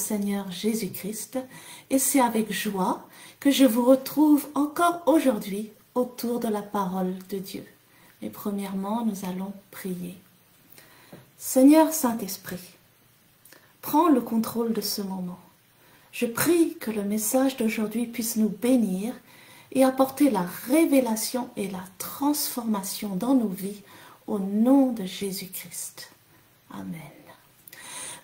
Seigneur Jésus-Christ et c'est avec joie que je vous retrouve encore aujourd'hui autour de la parole de Dieu. Mais premièrement, nous allons prier. Seigneur Saint-Esprit, prends le contrôle de ce moment. Je prie que le message d'aujourd'hui puisse nous bénir et apporter la révélation et la transformation dans nos vies au nom de Jésus-Christ. Amen.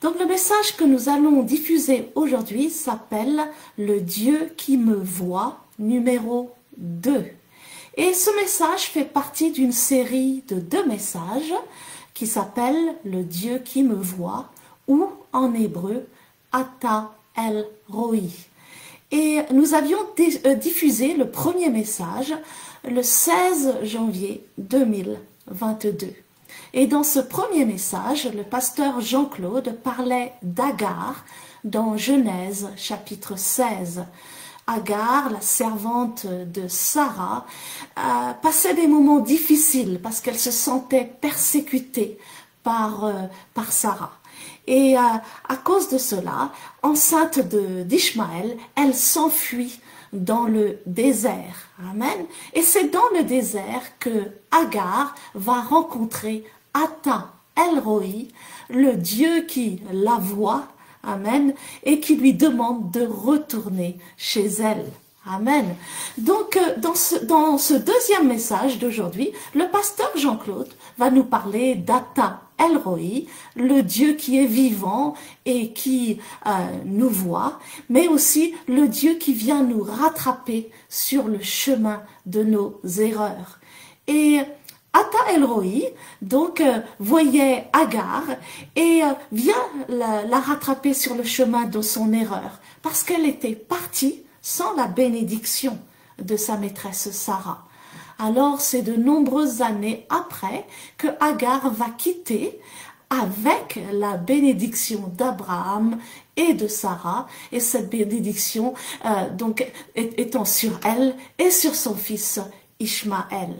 Donc le message que nous allons diffuser aujourd'hui s'appelle « Le Dieu qui me voit » numéro 2. Et ce message fait partie d'une série de 2 messages qui s'appelle « Le Dieu qui me voit » ou en hébreu « Ata El Roi ». Et nous avions diffusé le premier message le 16 janvier 2022. Et dans ce premier message, le pasteur Jean-Claude parlait d'Agar dans Genèse chapitre 16. Agar, la servante de Sarah, passait des moments difficiles parce qu'elle se sentait persécutée par Sarah. Et à cause de cela, enceinte d'Ishmaël, elle s'enfuit dans le désert. Amen. Et c'est dans le désert que Agar va rencontrer Ata El Roi, le Dieu qui la voit, amen, et qui lui demande de retourner chez elle. Amen. Donc, dans ce deuxième message d'aujourd'hui, le pasteur Jean-Claude va nous parler d'Ata El Roi, le Dieu qui est vivant et qui nous voit, mais aussi le Dieu qui vient nous rattraper sur le chemin de nos erreurs. Et Ata El Roi, donc, voyait Agar et vient la rattraper sur le chemin de son erreur, parce qu'elle était partie sans la bénédiction de sa maîtresse Sarah. Alors, c'est de nombreuses années après que Agar va quitter avec la bénédiction d'Abraham et de Sarah, et cette bénédiction donc étant sur elle et sur son fils Ishmaël.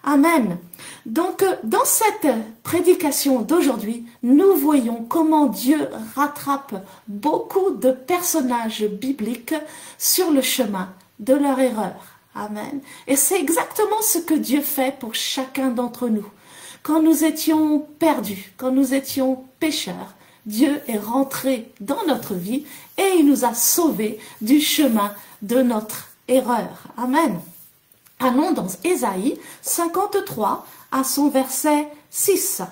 Amen. Donc, dans cette prédication d'aujourd'hui, nous voyons comment Dieu rattrape beaucoup de personnages bibliques sur le chemin de leur erreur. Amen. Et c'est exactement ce que Dieu fait pour chacun d'entre nous. Quand nous étions perdus, quand nous étions pécheurs, Dieu est rentré dans notre vie et il nous a sauvés du chemin de notre erreur. Amen. Allons dans Ésaïe 53 à son verset 6.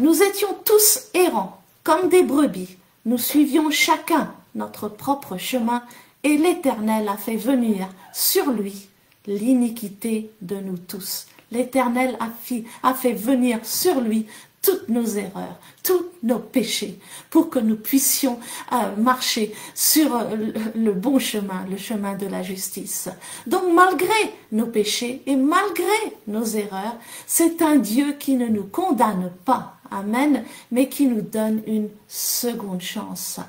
Nous étions tous errants, comme des brebis. Nous suivions chacun notre propre chemin et l'Éternel a fait venir sur lui l'iniquité de nous tous. L'Éternel a fait venir sur lui toutes nos erreurs, tous nos péchés, pour que nous puissions marcher sur le bon chemin, le chemin de la justice. Donc malgré nos péchés et malgré nos erreurs, c'est un Dieu qui ne nous condamne pas, amen, mais qui nous donne une seconde chance.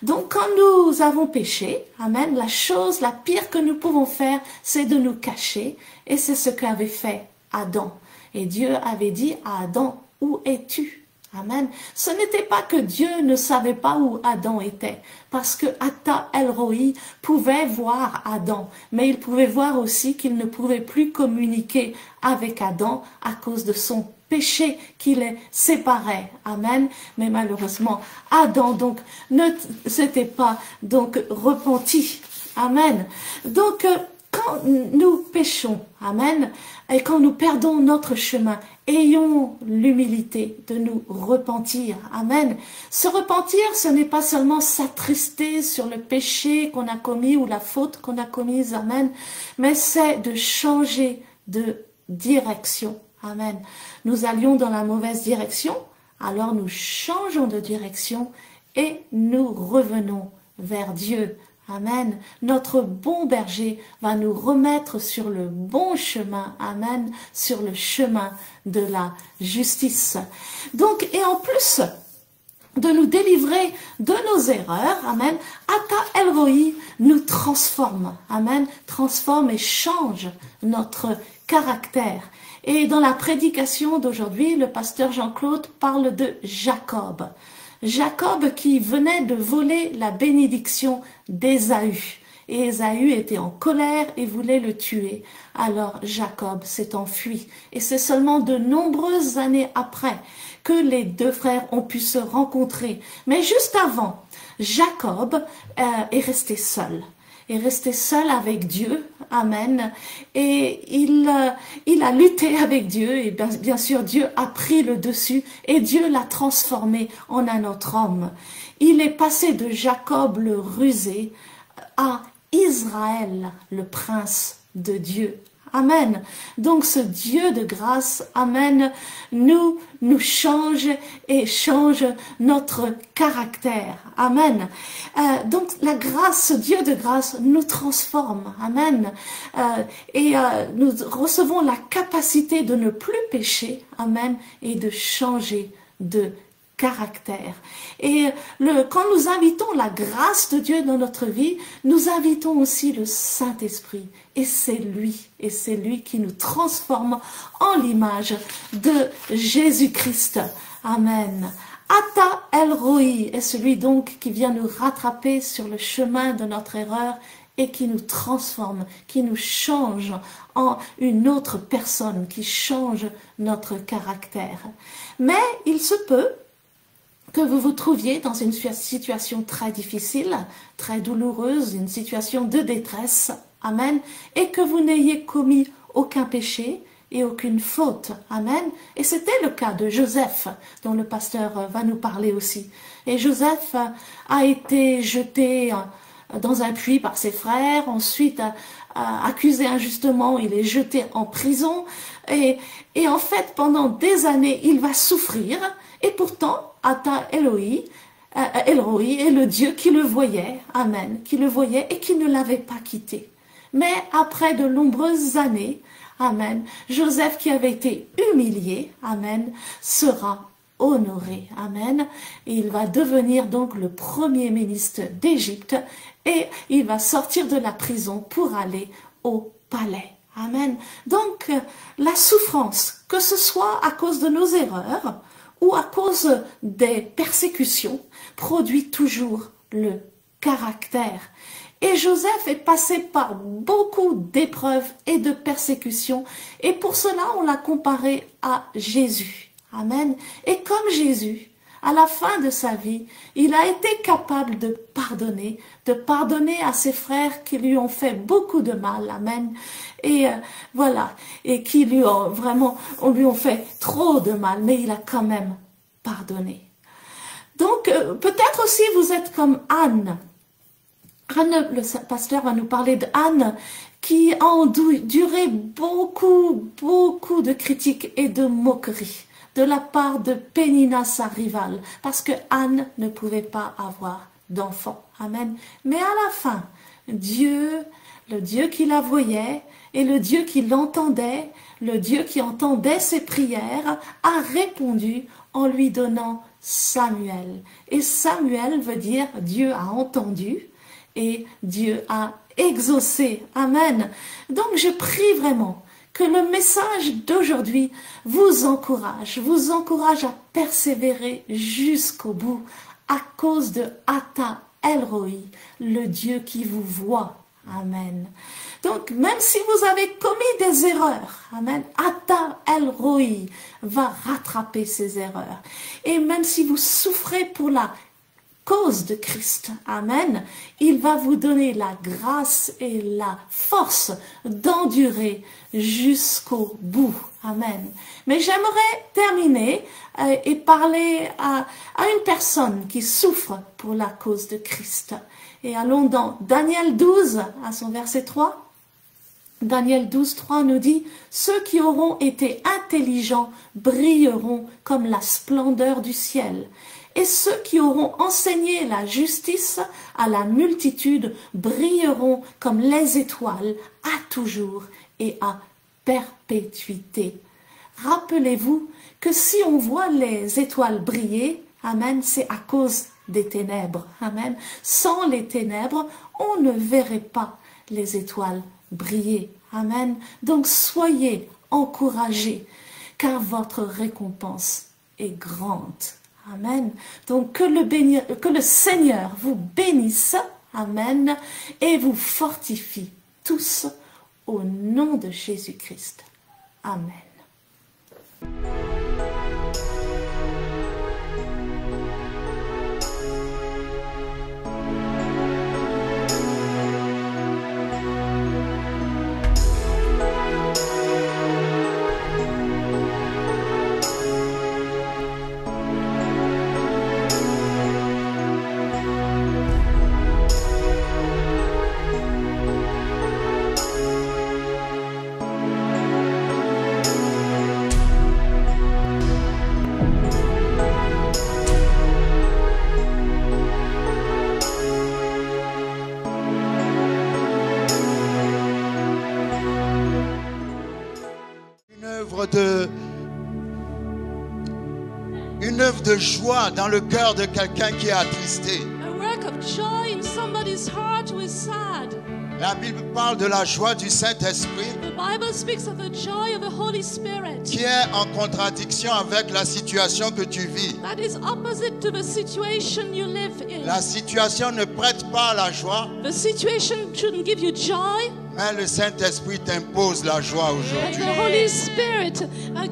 Donc quand nous avons péché, amen, la pire que nous pouvons faire, c'est de nous cacher, et c'est ce qu'avait fait Adam. Et Dieu avait dit à Adam, où es-tu? Amen. Ce n'était pas que Dieu ne savait pas où Adam était, parce que Ata El Roi pouvait voir Adam, mais il pouvait voir aussi qu'il ne pouvait plus communiquer avec Adam à cause de son péché qui les séparait. Amen. Mais malheureusement, Adam donc ne s'était pas donc repenti. Amen. Donc quand nous péchons, amen, et quand nous perdons notre chemin, ayons l'humilité de nous repentir. Amen. Se repentir, ce n'est pas seulement s'attrister sur le péché qu'on a commis ou la faute qu'on a commise. Amen. Mais c'est de changer de direction. Amen. Nous allions dans la mauvaise direction, alors nous changeons de direction et nous revenons vers Dieu. Amen. Notre bon berger va nous remettre sur le bon chemin. Amen. Sur le chemin de la justice. Donc, et en plus de nous délivrer de nos erreurs, amen, Ata El Roi nous transforme. Amen. Transforme et change notre caractère. Et dans la prédication d'aujourd'hui, le pasteur Jean-Claude parle de Jacob. Jacob qui venait de voler la bénédiction d'Ésaü. Et Ésaü était en colère et voulait le tuer. Alors Jacob s'est enfui. Et c'est seulement de nombreuses années après que les deux frères ont pu se rencontrer. Mais juste avant, Jacob est resté seul. Est resté seul avec Dieu, amen, et il a lutté avec Dieu, et bien sûr Dieu a pris le dessus, et Dieu l'a transformé en un autre homme. Il est passé de Jacob le rusé à Israël, le prince de Dieu. Amen. Donc ce Dieu de grâce, amen, nous change et change notre caractère. Amen. Donc la grâce, ce Dieu de grâce nous transforme. Amen. Nous recevons la capacité de ne plus pécher. Amen. Et de changer de caractère. Et quand nous invitons la grâce de Dieu dans notre vie, nous invitons aussi le Saint-Esprit. Et c'est lui qui nous transforme en l'image de Jésus-Christ. Amen. Ata El Roi est celui donc qui vient nous rattraper sur le chemin de notre erreur et qui nous transforme, qui nous change en une autre personne, qui change notre caractère. Mais il se peut que vous vous trouviez dans une situation très difficile, très douloureuse, une situation de détresse, amen, et que vous n'ayez commis aucun péché et aucune faute, amen. Et c'était le cas de Joseph, dont le pasteur va nous parler aussi. Et Joseph a été jeté dans un puits par ses frères, ensuite accusé injustement, il est jeté en prison, et en fait, pendant des années, il va souffrir, et pourtant, Ata Eloi est le Dieu qui le voyait, amen, qui le voyait et qui ne l'avait pas quitté. Mais après de nombreuses années, amen, Joseph qui avait été humilié, amen, sera honoré, amen, et il va devenir donc le premier ministre d'Égypte et il va sortir de la prison pour aller au palais. Amen. Donc, la souffrance, que ce soit à cause de nos erreurs, ou à cause des persécutions, produit toujours le caractère. Et Joseph est passé par beaucoup d'épreuves et de persécutions, et pour cela on l'a comparé à Jésus. Amen. Et comme Jésus, à la fin de sa vie, il a été capable de pardonner à ses frères qui lui ont fait beaucoup de mal, amen, et voilà, et qui lui ont fait trop de mal, mais il a quand même pardonné. Donc, peut-être aussi vous êtes comme Anne. Anne, le pasteur va nous parler d'Anne, qui a enduré beaucoup de critiques et de moqueries de la part de Pénina, sa rivale, parce que Anne ne pouvait pas avoir d'enfant. Amen. Mais à la fin, Dieu, le Dieu qui la voyait et le Dieu qui l'entendait, le Dieu qui entendait ses prières, a répondu en lui donnant Samuel. Et Samuel veut dire Dieu a entendu et Dieu a exaucé. Amen. Donc je prie vraiment que le message d'aujourd'hui vous encourage à persévérer jusqu'au bout à cause de Ata El Roi, le Dieu qui vous voit. Amen. Donc, même si vous avez commis des erreurs, amen, Ata El Roi va rattraper ces erreurs. Et même si vous souffrez pour la cause de Christ, amen, il va vous donner la grâce et la force d'endurer jusqu'au bout, amen. Mais j'aimerais terminer et parler à une personne qui souffre pour la cause de Christ. Et allons dans Daniel 12, à son verset 3. Daniel 12, 3 nous dit « Ceux qui auront été intelligents brilleront comme la splendeur du ciel. Et ceux qui auront enseigné la justice à la multitude brilleront comme les étoiles à toujours et à perpétuité. » Rappelez-vous que si on voit les étoiles briller, amen, c'est à cause des ténèbres. Amen. Sans les ténèbres, on ne verrait pas les étoiles briller. Amen. Donc soyez encouragés, car votre récompense est grande. Amen. Donc que le Seigneur vous bénisse. Amen. Et vous fortifie tous au nom de Jésus-Christ. Amen. Une œuvre de joie dans le cœur de quelqu'un qui est attristé. A work of joy in somebody's heart who is sad. La Bible parle de la joie du Saint-Esprit The Bible speaks of the joy of the Holy Spirit. qui est en contradiction avec la situation que tu vis. That is opposite to the situation you live in. La situation ne prête pas à la joie, The situation shouldn't give you joy, mais le Saint-Esprit t'impose la joie but aujourd'hui. the Holy Spirit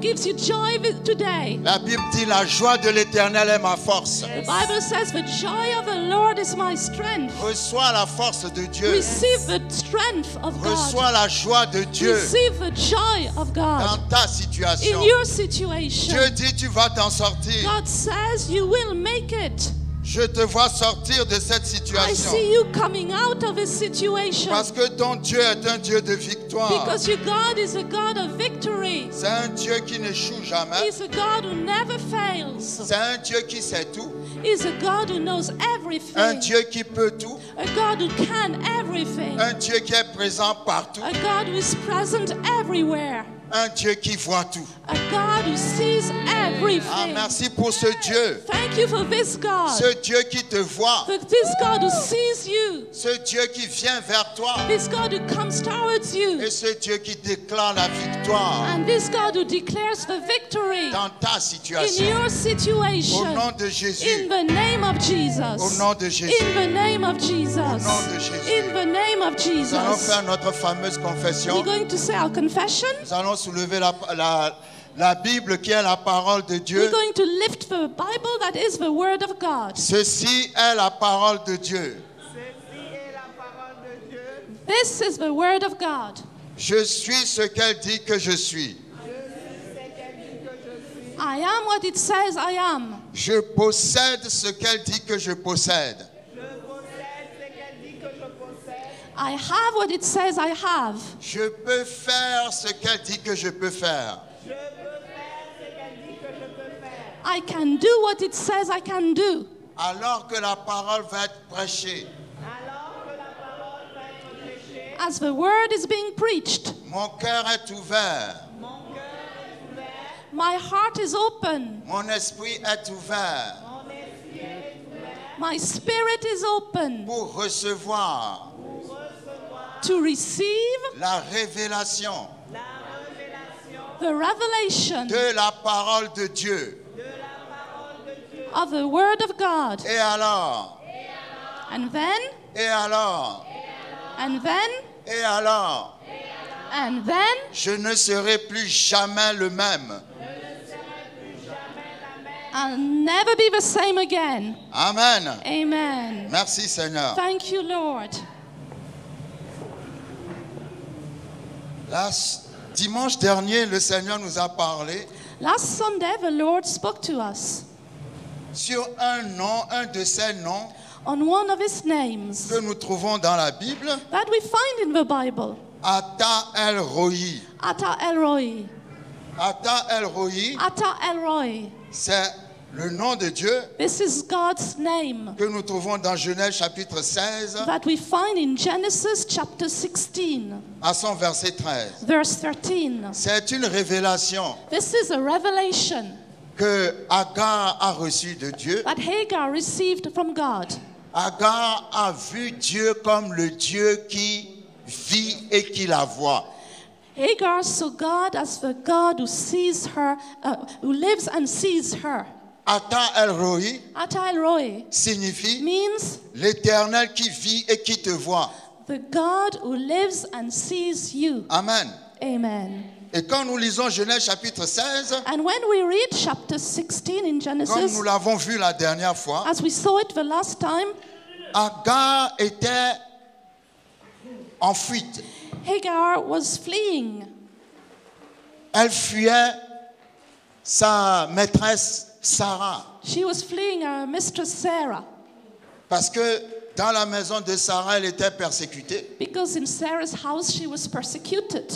gives you joy today. La Bible dit la joie de l'Éternel est ma force. The Bible says the joy of the Lord is my strength. Reçois la force de Dieu. Receive the strength of God. Reçois la joie de Dieu Receive the joy of dans God ta situation. in your situation. Dieu dit tu vas t'en sortir. God says you will make it. Je te vois sortir de cette I situation. see you coming out of this situation. Parce que ton Dieu est un Dieu de victoire. Because your God is a God of victory. C'est un Dieu qui n'échoue jamais. He's a God who never fails. C'est un Dieu qui sait tout. He's a God who knows Un everything. Dieu qui peut tout. A God who can everything. Un Dieu qui est présent partout. A God who is present everywhere. Un Dieu qui voit tout. A God who sees Ah, everything. merci pour ce Dieu. Thank you for this God. Ce Dieu qui te voit. For this God who sees you. Ce Dieu qui vient vers toi. This God who comes towards you. Et ce Dieu qui déclare la victoire And this God who declares the victory dans ta in situation. your Au situation. nom de Jésus. In the name of Jesus. Au nom de Jésus. In the name of Jesus. nom de Jésus. In the name of Nous allons Jesus. faire notre fameuse confession. We're going to say our confession. Nous allons soulever la Bible qui est la parole de We're Dieu. going to lift the Bible that is the Word of God. Ceci est la parole de Dieu. This is the Word of God. Je suis ce qu'elle dit que je suis. I am what it says I am. Je possède ce qu'elle dit que je possède. I have what it says I have. Je peux faire ce qu'elle dit que je peux faire. I can do what it says I can do. Alors que la parole va être prêchée, As the Word is being preached, mon cœur est ouvert. my heart is open. Mon esprit est ouvert My spirit is open pour recevoir to receive la révélation the revelation de la parole de Dieu. of the Word of God. Et alors, And then, et alors, and then, et alors, and then, je ne serai plus jamais le même. I'll never be the same again. Amen. Amen. Merci Seigneur. Thank you, Lord. Dimanche dernier, le Seigneur nous a parlé Last Sunday, the Lord spoke to us sur un nom, un de ces noms on one of His names que nous trouvons dans la Bible, that we find in the Bible, Ata El Roi. Ata El Roi. Ata El Roi, Ata El Roi. c'est le nom de Dieu This is God's name que nous trouvons dans Genèse chapitre 16 that we find in Genesis chapter 16, à son verset 13. verse 13. C'est une révélation This is a revelation que Agar a reçue de Dieu. that Hagar received from God. Agar a vu Dieu comme le Dieu qui vit et qui la voit. Hagar saw God as the God who sees her, who lives and sees her. Ata El Roi Ata El Roi signifie means l'Éternel qui vit et qui te voit. the God who lives and sees you. Amen. Amen. Et quand nous lisons Genèse chapitre 16, And when we read chapter 16 in comme Genesis, nous l'avons vu la dernière fois, as we saw it the last time, Agar était en fuite. Hagar was fleeing. Elle fuyait sa maîtresse Sarah. She was fleeing her mistress Sarah Parce que dans la maison de Sarah, elle était persécutée. because in Sarah's house she was persecuted.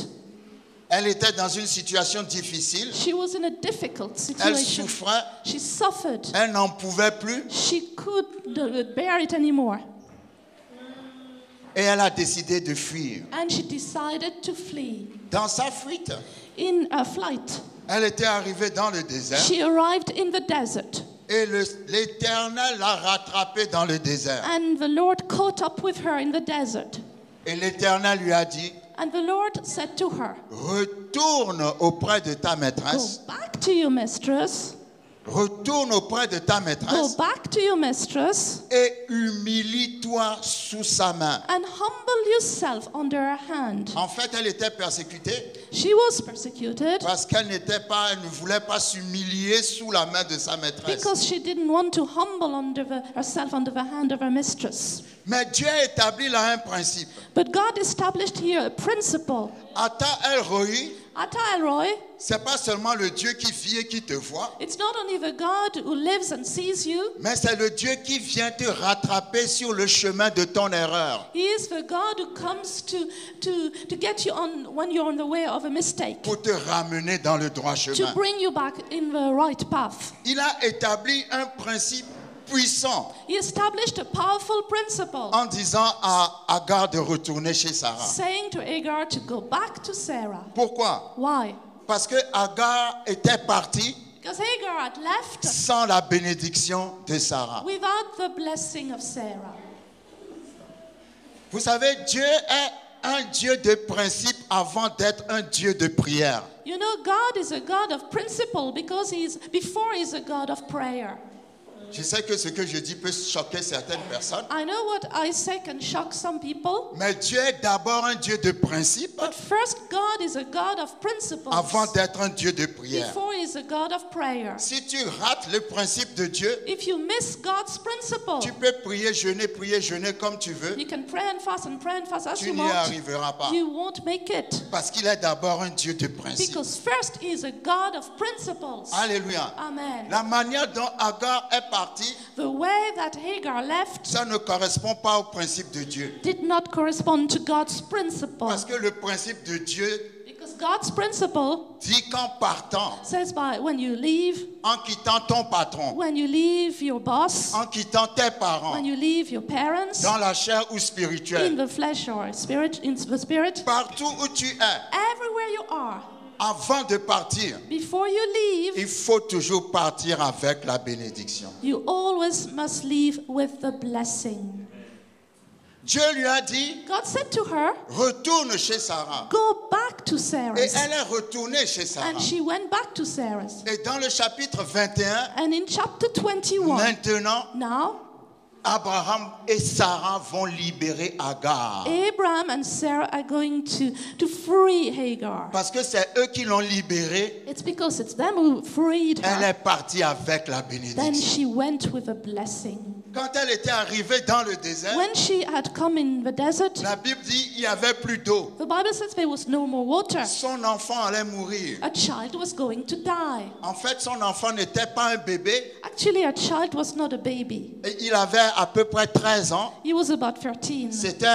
Elle était dans une situation difficile. She was in a difficult Elle situation. souffrait. She suffered. Elle n'en pouvait plus. She couldn't bear it anymore. Et elle a décidé de fuir. And she decided to flee. Dans sa fuite, In a flight, elle était arrivée dans le désert. she arrived in the desert. Et l'Éternel l'a rattrapée dans le désert. And the Lord caught up with her in the desert. Et l'Éternel lui a dit, And the Lord said to her, retourne auprès de ta go maîtresse. back to your mistress. Retourne auprès de ta Go maîtresse back to your mistress et humilie-toi sous sa main. and humble yourself under her hand. En fait, elle était persécutée She was persecuted parce qu'elle elle ne voulait pas s'humilier sous la main de sa maîtresse. because she didn't want to humble herself under the hand of her mistress. Mais Dieu a établi là un principe. But God established here a principle. Ata El Roi, Ata El Roi, c'est pas seulement le Dieu qui vit et qui te voit, it's not only the God who lives and sees you, mais c'est le Dieu qui vient te rattraper sur le chemin de ton erreur He is the God who comes to get you on when you're on the way of a mistake, pour te ramener dans le droit to chemin. bring you back in the right path. Il a établi un principe puissant He established a powerful principle, en disant à Agar de retourner chez Sarah. saying to Hagar to go back to Sarah. Pourquoi? Why? Parce que Agar était partie Because Hagar had left sans la bénédiction de Sarah. without the blessing of Sarah. Vous savez, Dieu est un Dieu de principe avant d'être un Dieu de prière. You know, God is a God of principle because before he's a God of prayer. Je sais que ce que je dis peut choquer certaines personnes, I know what I say can shock some people, mais Dieu est d'abord un Dieu de principe but first God is a God of principles avant d'être un Dieu de prière. before he's a God of prayer. Si tu rates le principe de Dieu, If you miss God's principle, tu peux prier, jeûner comme tu veux, you can pray and fast as tu you n'y want. arriveras pas. You won't make it. Parce qu'il est d'abord un Dieu de principe. Because first he is a God of principles. Alléluia. Amen. La manière dont Agar est partie, The way that Hagar left ça ne correspond pas au principe de Dieu. did not correspond to God's principle. Parce que le principe de Dieu Because God's principle dit qu'en partant, says when you leave, en quittant ton patron, when you leave your boss, en quittant tes parents, when you leave your parents, dans la chair ou in spirituelle, the flesh or spirit, in the spirit, partout où tu es, everywhere you are, avant de partir, before you leave, il faut toujours partir avec la bénédiction. you always must leave with the blessing. Dieu lui a dit, God said to her, retourne chez Sarah. go back to Et Sarah's. elle est retournée chez Sarah. And she went back to Sarah's. Et dans le chapitre 21, And in chapter 21, maintenant, now, Abraham et Sarah vont libérer Agar. Abraham and Sarah are going to free Hagar. Parce que c'est eux qui l'ont libérée. It's because it's them who freed Elle her. est partie avec la Then bénédiction. she went with a blessing. Quand elle était arrivée dans le désert, When she had come in the desert, la Bible dit qu'il n'y avait plus d'eau. the Bible says there was no more water. Son enfant allait mourir. A child was going to die. En fait, son enfant n'était pas un bébé. Actually, a child was not a baby. Et il avait à peu près 13 ans. He was about 13. C'était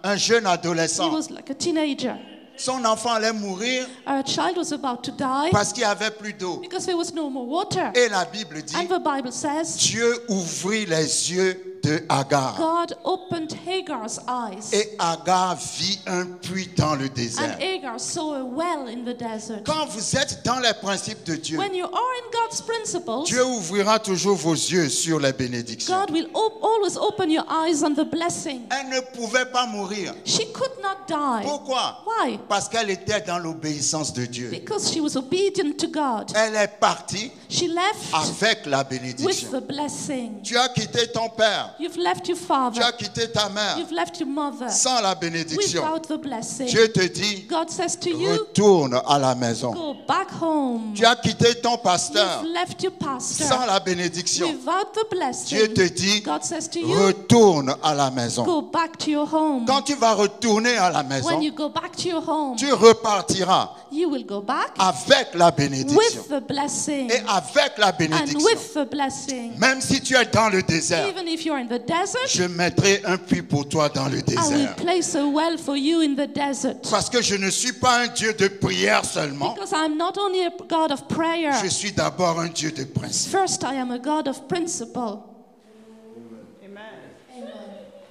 un jeune He adolescent. was like a teenager. Son enfant allait mourir A child was about to die parce qu'il n'y avait plus d'eau. because there was no more water. Et la Bible dit, And the Bible says Dieu ouvrit les yeux de Agar. God opened Hagar's eyes. Et Agar vit un puits dans le désert. And Hagar saw a well in the desert. Quand vous êtes dans les principes de Dieu, When you are in God's principles, Dieu ouvrira toujours vos yeux sur les bénédictions. God will always open your eyes on the blessing. Elle ne pouvait pas mourir. She could not die. Pourquoi? Why? Parce qu'elle était dans l'obéissance de Dieu. Because she was obedient to God. Elle est partie She left avec la with bénédiction. the blessing. Tu as quitté ton père. You've left your Tu father. as quitté ta mère. You've left your mother Sans la bénédiction. without the blessing. Dieu te dit, God says to you, retourne à la maison. go back home. Tu as quitté ton pasteur. You've left your Sans pastor la bénédiction. without the Dieu te blessing. dit, God says to you, retourne à la maison. go back to your home. Quand tu vas retourner à la maison, When you go back to your home, tu repartiras you will go back avec la bénédiction. with the blessing. Et avec la And bénédiction, with the blessing. même si tu es dans le désert, Even if you're in the desert, je mettrai un puits pour toi dans le I will désert. place a well for you in the desert. Parce que je ne suis pas un Dieu de prière seulement, Because I'm not only a God of prayer. je suis d'abord un Dieu de principe. First, I am a God of principle.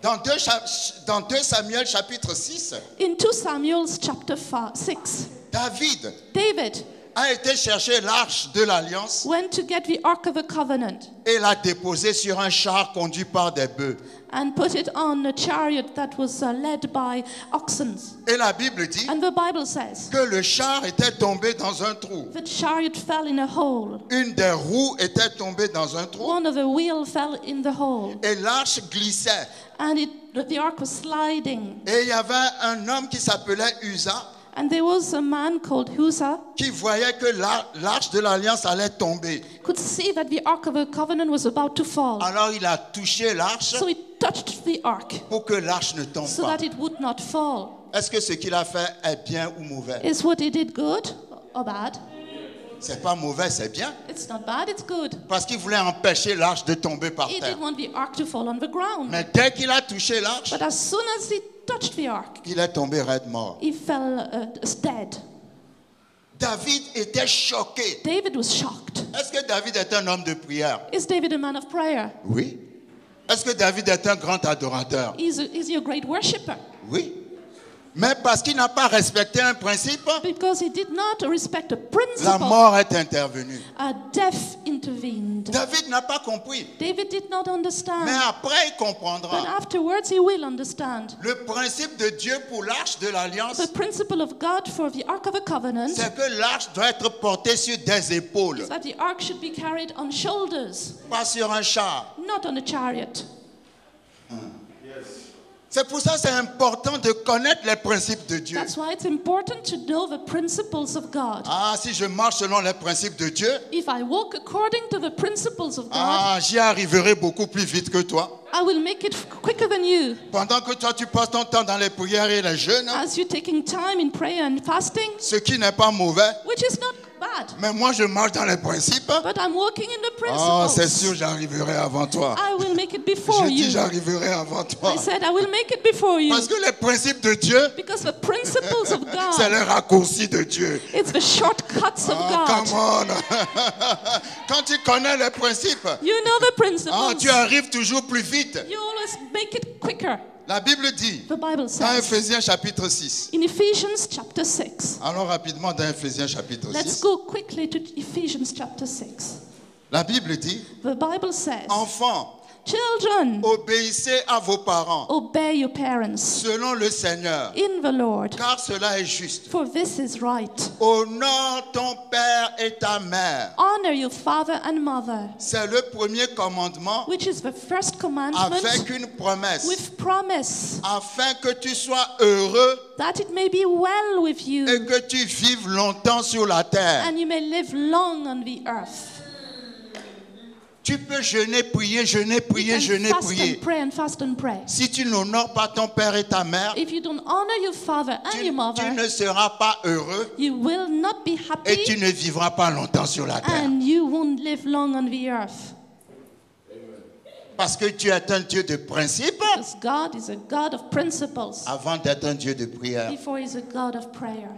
Dans 2 Samuel chapitre 6, In 2 Samuel chapter 6, David David a été chercher l'arche de l'alliance went to get the Ark of the Covenant et l'a déposée sur un char conduit par des bœufs. and put it on a chariot that was led by oxen. Et la Bible dit And the Bible says que le char était tombé dans un trou. the chariot fell in a hole. Une des roues était tombée dans un trou One of the wheels fell in the hole. et l'arche glissait. And the ark was sliding. Et il y avait un homme qui s'appelait Uza And there was a man called Husa qui voyait que l'arche de l'alliance allait tomber. could see that the Ark of the Covenant was about to fall. Alors il a touché l'arche So he touched the ark pour que l'arche ne tombe so pas. that it would not fall. Est-ce que ce qu'il a fait est bien ou mauvais? Is what he did good or bad? C'est pas mauvais, c'est bien. It's not bad, it's good. Parce qu'il voulait empêcher l'arche de tomber par He terre. didn't want the ark to fall on the ground. Mais dès qu'il a touché l'arche, But as soon as he touched the ark, il est tombé raide mort. he fell dead. David était choqué. David was shocked. Est-ce que David est un homme de prière? Is David a man of prayer? Oui. Est-ce que David est un grand adorateur? Is he a great worshipper? Oui. Mais parce qu'il n'a pas respecté un principe, Because he did not respect a la principle, mort est intervenue. a death intervened. David n'a pas compris. David did not Mais understand. après, il But comprendra. afterwards he will understand. Le principe de Dieu pour l'arche de l'alliance, The principle of God for the Ark of the Covenant c'est que l'arche doit être portée sur des épaules, is that the ark should be carried on shoulders, pas sur un char. not on a chariot. C'est pour ça que c'est important de connaître les principes de Dieu. That's why it's important to know the principles of God. Ah, si je marche selon les principes de Dieu, If I walk according to the principles of God, ah, j'y arriverai beaucoup plus vite que toi. I will make it quicker than you. Pendant que toi, tu passes ton temps dans les prières et les jeûnes, As you're taking time in prayer and fasting, ce qui n'est pas mauvais, which is not bad, mais moi, je marche dans les principes. but I'm walking in the Ah, c'est principles. sûr, j'arriverai avant toi. I will make it before Je dis, you. j'arriverai avant toi. I said I will make it before you. Parce que les principes de Dieu, Because the principles of c'est God, les raccourcis de Dieu. it's the shortcuts of Ah, God. come on. Quand tu connais les principes, You know the ah, principles. tu arrives toujours plus vite. You always make it quicker. La Bible dit, The Bible dans says Éphésiens chapitre 6, in Ephesians chapter 6. allons rapidement dans Éphésiens chapitre Let's 6, go quickly to Ephesians chapter 6. la Bible dit, The Bible says, enfants, children, obéissez à vos parents obey your parents selon le Seigneur, in the Lord, car cela est juste. for this is right. Honore ton père et ta mère. Honor your father and mother, C'est le premier commandement which is the first commandment avec une promesse, with promise, afin que tu sois heureux that it may be well with et you que tu vives longtemps sur la terre. and you may live long on the earth. Tu peux jeûner, prier, jeûner, prier, You jeûner, can fast prier. and pray and fast and pray. Si tu n'honores pas ton père et ta mère, If you don't honor your father and tu your mother, ne seras pas heureux you will not be et tu happy ne vivras pas longtemps sur la terre. and you won't live long on the earth. Parce que tu es un Dieu de principe Because God is a God of principles avant d'être un Dieu de prière. before He's a God of prayer.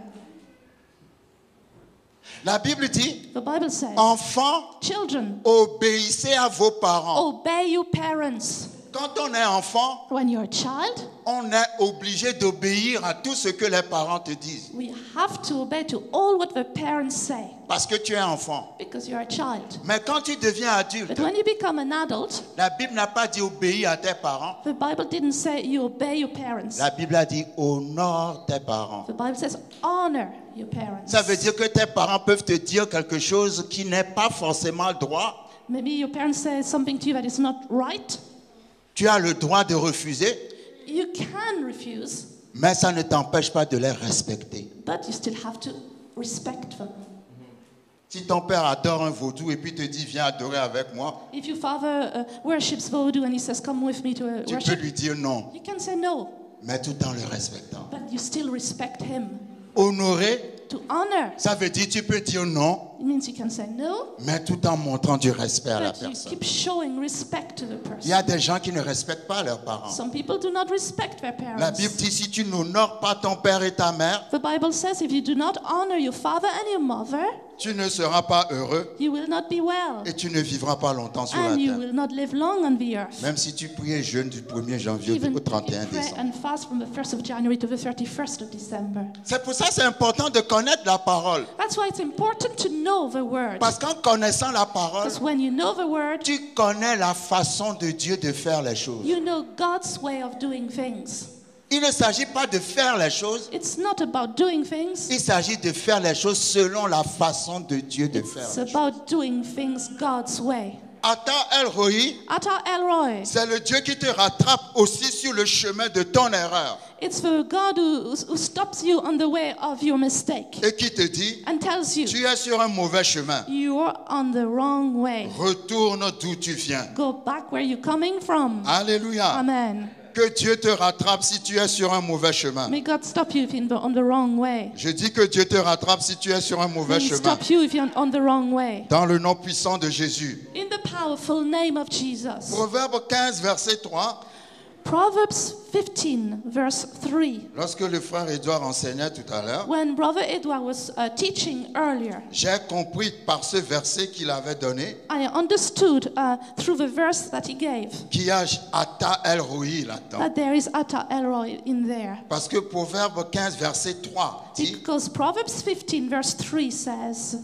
La Bible dit, The Bible says, enfants, children, obéissez à vos parents obey your parents Quand on est enfant, When you're a child, on est obligé d'obéir à tout ce que les parents te disent. we have to obey to all what the parents say Parce que tu es enfant. because you're a child. Mais quand tu deviens adulte, But when you become an adult, la Bible n'a pas dit obéir à tes parents. the Bible didn't say you obey your parents. La Bible a dit honore tes parents. The Bible says honor your parents. Ça veut dire que tes parents peuvent te dire quelque chose qui n'est pas forcément droit. Maybe your parents say something to you that is not right. Tu as le droit de refuser, You can refuse, mais ça ne t'empêche pas de les respecter. but you still have to respect them. Si ton père adore un vaudou et puis te dit viens adorer avec moi, If your father worships voodoo and he says, come with me to tu peux worship, lui dire non, you can say no, mais tout en le respectant. but you still respect him. Honorer, To honor, ça veut dire tu peux dire non, it means you can say no, mais tout en montrant du respect à la but you personne. keep showing respect to the Il y a person. des gens qui ne respectent pas leurs parents. Some people do not respect their La Bible parents. dit si tu n'honores pas ton père et ta mère, The Bible says if you do not honor your father and your mother, tu ne seras pas heureux you will not be well, et tu ne vivras pas longtemps sur la and you terre. will not live long on the earth. Même si tu pries et jeûnes du 1er janvier Even au if 31 you pray décembre. and fast from the 1st of January to the 31st of December. C'est pour ça que c'est important de connaître la parole. That's why it's important to know the word. Parce qu'en connaissant la parole, Because when you know the word, tu connais la façon de Dieu de faire les choses. you know God's way of doing things. Il ne s'agit pas de faire les choses, It's not about doing things. il s'agit de faire les choses selon la façon de Dieu de faire It's les choses. about doing things God's way. Ata El Roi, Ata Elroy, c'est le Dieu qui te rattrape aussi sur le chemin de ton erreur it's the God who stops you on the way of your mistake et qui te dit, and tells you, tu es sur un mauvais chemin. you're on the wrong way. Retourne d'où tu viens. Go back where you're coming from. Alléluia. Amen. Que Dieu te rattrape si tu es sur un mauvais chemin. May God stop you if you're on the wrong way. Je dis que Dieu te rattrape si tu es sur un mauvais May He chemin. stop you if you're on the wrong way. Dans le nom puissant de Jésus. In the powerful name of Jesus. Proverbe 15, verset 3. Proverbs 15, verse 3. Lorsque le frère Édouard enseignait tout à l'heure, When Brother Edward was teaching earlier, j'ai compris par ce verset qu'il avait donné I understood through the verse that he gave qu'il y a Ata El Roi là-dedans. that there is Ata Elroy in there. Parce que Proverbe 15, verset 3 dit Because Proverbs 15, verse 3 says,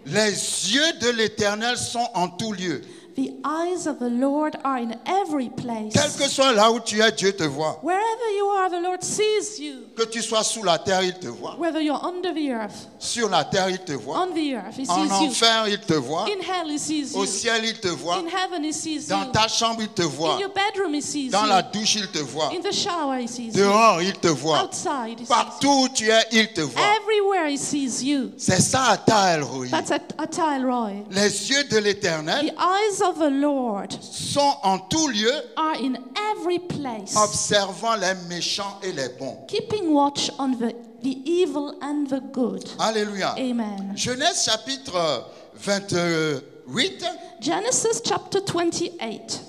les yeux de l'Éternel sont en tout lieu. the eyes of the Lord are in every place. Quel que soit là où tu es, Dieu te voit. Wherever you are, the Lord sees you. Que tu sois sous la terre, il te voit. Whether you're under the earth, Sur la terre, il te voit. on the earth, He En sees you. enfer, il te voit. In hell, He sees you. Au ciel, il te voit. In heaven, He sees Dans you. ta chambre, il te voit. In your bedroom, He sees Dans you. la douche, il te voit. In the shower, He sees you. Dehors, il te voit. Outside, He sees Partout où tu es, il te you. voit. Everywhere, He sees you. C'est ça, Ata El Roi. That's Ata Elroy. Les yeux de l'Éternel The eyes of the Lord sont en tout lieu, are in every place, observant les méchants et les bons. keeping watch on the evil and the good. Alléluia. Amen. Genèse chapitre 28, Genesis chapter 28,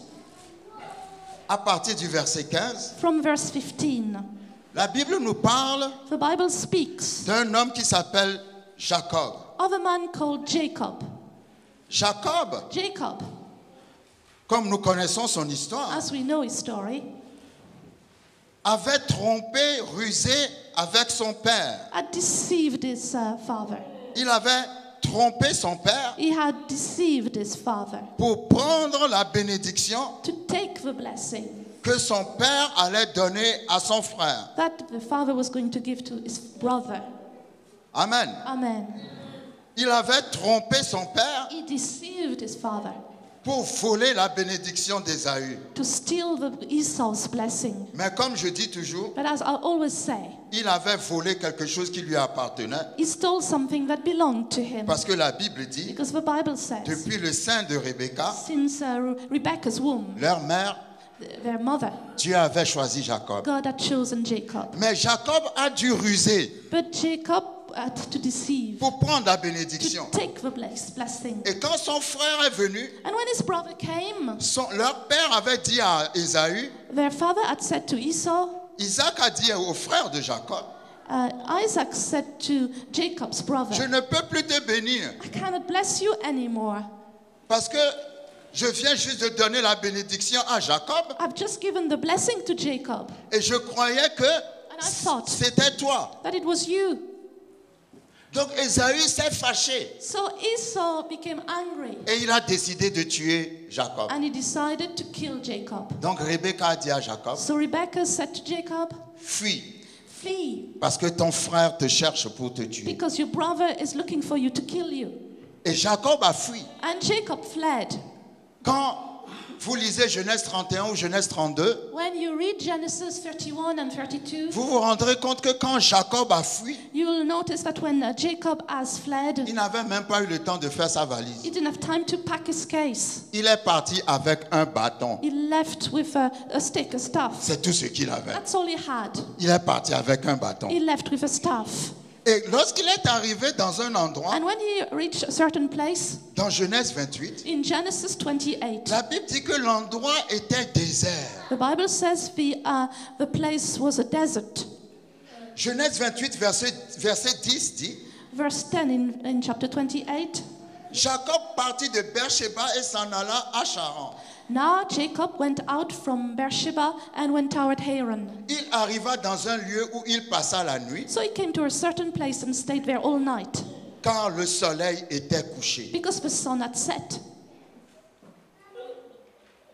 à partir du verset 15, from verse 15. la Bible nous parle The Bible speaks d'un homme qui s'appelle Jacob. of a man called Jacob. Jacob, Jacob, comme nous connaissons son histoire, as we know his story, avait trompé, rusé avec son père. had deceived his father. Il avait trompé son père He had deceived his father pour prendre la bénédiction to take the blessing que son père allait donner à son frère. that the father was going to give to his brother. Amen. Amen. Il avait trompé son père He deceived his father pour voler la bénédiction d'Ésaü. to steal Esau's blessing. Mais comme je dis toujours, But as I always say, il avait volé quelque chose qui lui appartenait. he stole something that belonged to him. Parce que la Bible dit, Because the Bible says, depuis le sein de Rebecca, since Rebecca's womb, leur mère, their mother, Dieu avait choisi Jacob. God had chosen Jacob. Mais Jacob a dû ruser But Jacob had to deceive, pour prendre la to bénédiction. take the blessing. Et quand son frère est venu, And when his brother came, leur père avait dit à Ésaü, their father had said to Esau, Isaac a dit au frère de Jacob, Isaac said to Jacob's brother, je ne peux plus te bénir I cannot bless you anymore. parce que Je viens juste de donner la bénédiction à Jacob I've just given the blessing to Jacob. et je croyais que And I thought c'était toi. that it was you. Donc Ésaü s'est fâché So Esau became angry et il a décidé de tuer Jacob. and he decided to kill Jacob. Donc Rebecca a dit à Jacob, So Rebekah said to Jacob, fuis flee, parce que ton frère te cherche pour te tuer. because your brother is looking for you to kill you. Et Jacob a fui. And Jacob fled. Quand vous lisez Genèse 31 ou Genèse 32, When you read Genesis 31 and 32, vous vous rendrez compte que quand Jacob a fui, you will notice that when Jacob has fled, il n'avait même pas eu le temps de faire sa valise. he didn't have time to pack his case. Il est parti avec un bâton. He left with a stick, a staff. C'est tout ce qu'il avait. That's all he had. Il est parti avec un bâton. He left with a staff. Et lorsqu'il est arrivé dans un endroit, And when he reached a certain place, dans Genèse 28, in Genesis 28, la Bible dit que l'endroit était désert. the Bible says the place was a desert. Genèse 28, verset 10 dit, Verse 10 in chapter 28. Jacob partit de Beersheba et s'en alla à Charan. Now Jacob went out from Beersheba and went toward Haran. Il arriva dans un lieu où il passa la nuit, So he came to a certain place and stayed there all night, quand le soleil était couché. because the sun had set.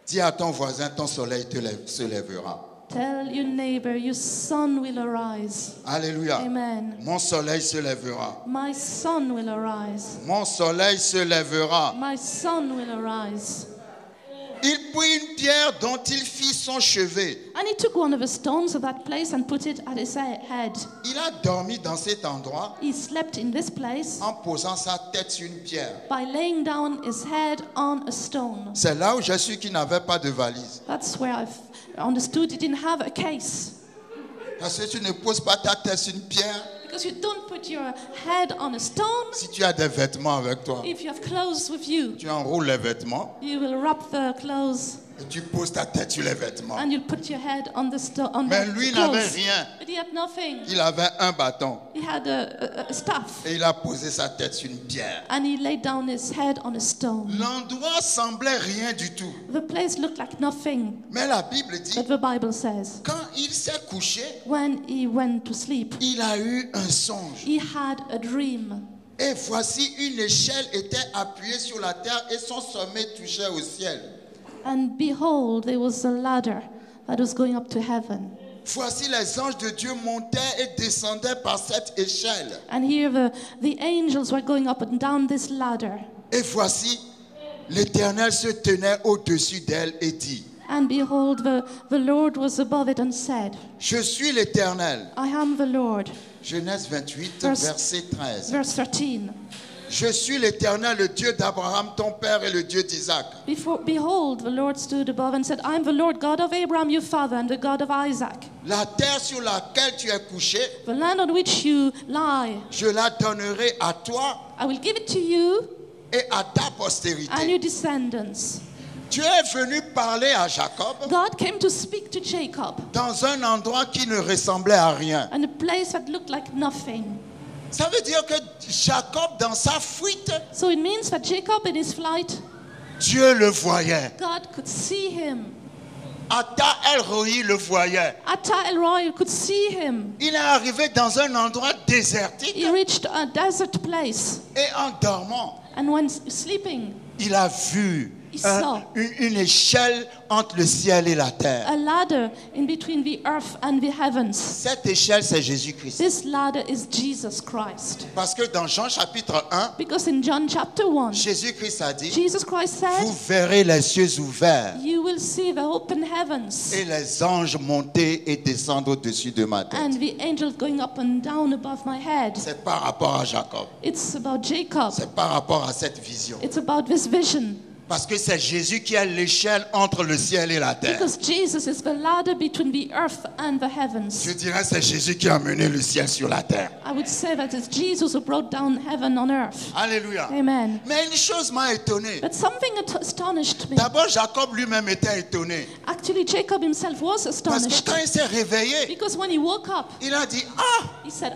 Dis à ton voisin, ton soleil se lèvera. Tell your neighbor, your sun will arise. Alléluia. Amen. Mon soleil se lèvera. My sun will arise. Mon soleil se lèvera. My sun will arise. Il prit une pierre dont il fit son chevet. And he took one of the stones of that place and put it at his head. Il a dormi dans cet endroit He slept in this place en posant sa tête sur une pierre. by laying down his head on a stone. C'est là où j'ai su qu'il n'avait pas de valise. That's where I've understood he didn't have a case. Parce que tu ne poses pas ta tête sur une pierre Because you don't put your head on a stone si tu as des vêtements avec toi. if you have clothes with you. Tu enroules les vêtements You will wrap the clothes et tu poses ta tête sur les vêtements. and you'll put your head on the on Mais the lui n'avait clothes. rien. But he had nothing. Il avait un bâton He had a staff et il a posé sa tête sur une pierre. and he laid down his head on a stone. L'endroit semblait rien du tout. The place looked like nothing, Mais la Bible dit, but the Bible says quand il s'est couché, when he went to sleep, il a eu un songe. he had a dream. Et voici une échelle était appuyée sur la terre et son sommet touchait au ciel. And behold, there was a ladder that was going up to heaven. Voici les anges de Dieu montaient et descendaient par cette échelle. And here the angels were going up and down this ladder. Et voici, l'Éternel se tenait au-dessus d'elle et dit, And behold, the Lord was above it and said, je suis l'Éternel. I am the Lord. Genèse 28, Verse- verset 13. Verse 13. Je suis l'Éternel, le Dieu d'Abraham, ton père, et le Dieu d'Isaac. Behold, the Lord stood above and said, I am the Lord God of Abraham, your father, and the God of Isaac. La terre sur laquelle tu es couché, The land on which you lie, je la donnerai à toi I will give it to you et à ta and postérité. your descendants. Dieu est venu parler à Jacob God came to speak to Jacob dans un endroit qui ne ressemblait à rien. in a place that looked like nothing. Ça veut dire que Jacob, dans sa fuite, So it means that Jacob in his flight, Dieu le voyait. God could see him. Atta El-Roi le voyait. Atta El-Roi could see him. Il est arrivé dans un endroit désertique He reached a desert place, et en dormant, and when sleeping, il a vu He saw une échelle entre le ciel et la terre. a ladder in between the earth and the heavens. Cette échelle, c'est Jésus-Christ. This ladder is Jesus Christ. Parce que dans Jean chapitre 1, Because in John chapter 1, Jésus-Christ a dit, Jesus Christ vous said, verrez les cieux ouverts you will see the open heavens et les anges monter et descendre au-dessus de ma tête. and the angels going up and down above my head. C'est par rapport à Jacob. It's about Jacob. C'est par rapport à cette vision. It's about this vision. Parce que c'est Jésus qui a l'échelle entre le ciel et la terre. Because Jesus is the ladder between the earth and the heavens. Je dirais c'est Jésus qui a mené le ciel sur la terre. I would say that it's Jesus who brought down heaven on earth. Alléluia. Amen. Mais une chose m'a étonné. But something astonished me. D'abord, Jacob lui-même était étonné. Actually, Jacob himself was Parce que astonished. quand il s'est réveillé, Because when he woke up, il a dit, ah, He said,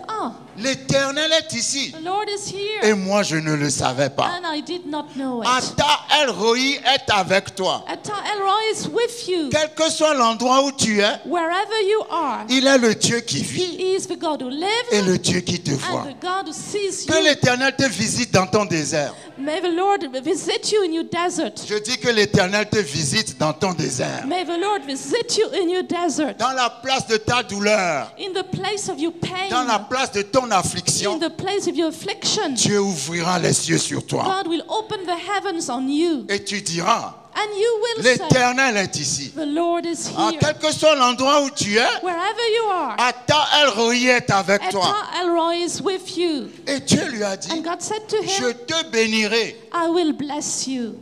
l'Éternel est ici. the Lord is here. Et moi, je ne le savais pas. And I did not know it. Ata El Roi est avec toi. Ata El Roi is with you. Quel que soit l'endroit où tu es, Wherever you are, il est le Dieu qui vit He is the God who lives et le Dieu qui te voit. and the God who sees Que you. l'Éternel te visite dans ton désert. May the Lord visit you in your desert. Je dis que l'Éternel te visite dans ton désert. May the Lord visit you in your desert. Dans la place de ta douleur, In the place of your pain. dans la place de ton In affliction, the place of your affliction. Dieu ouvrira les cieux sur toi. God will open the heavens on you. Et tu diras, And you will say, l'Éternel est ici. the Lord is Ah, here. quel que soit l'endroit où tu es, Wherever you are, Ata El Roi est avec toi. Ata El Roi is with you. Et Dieu lui a dit, And God said to je him, te bénirai. I will bless you.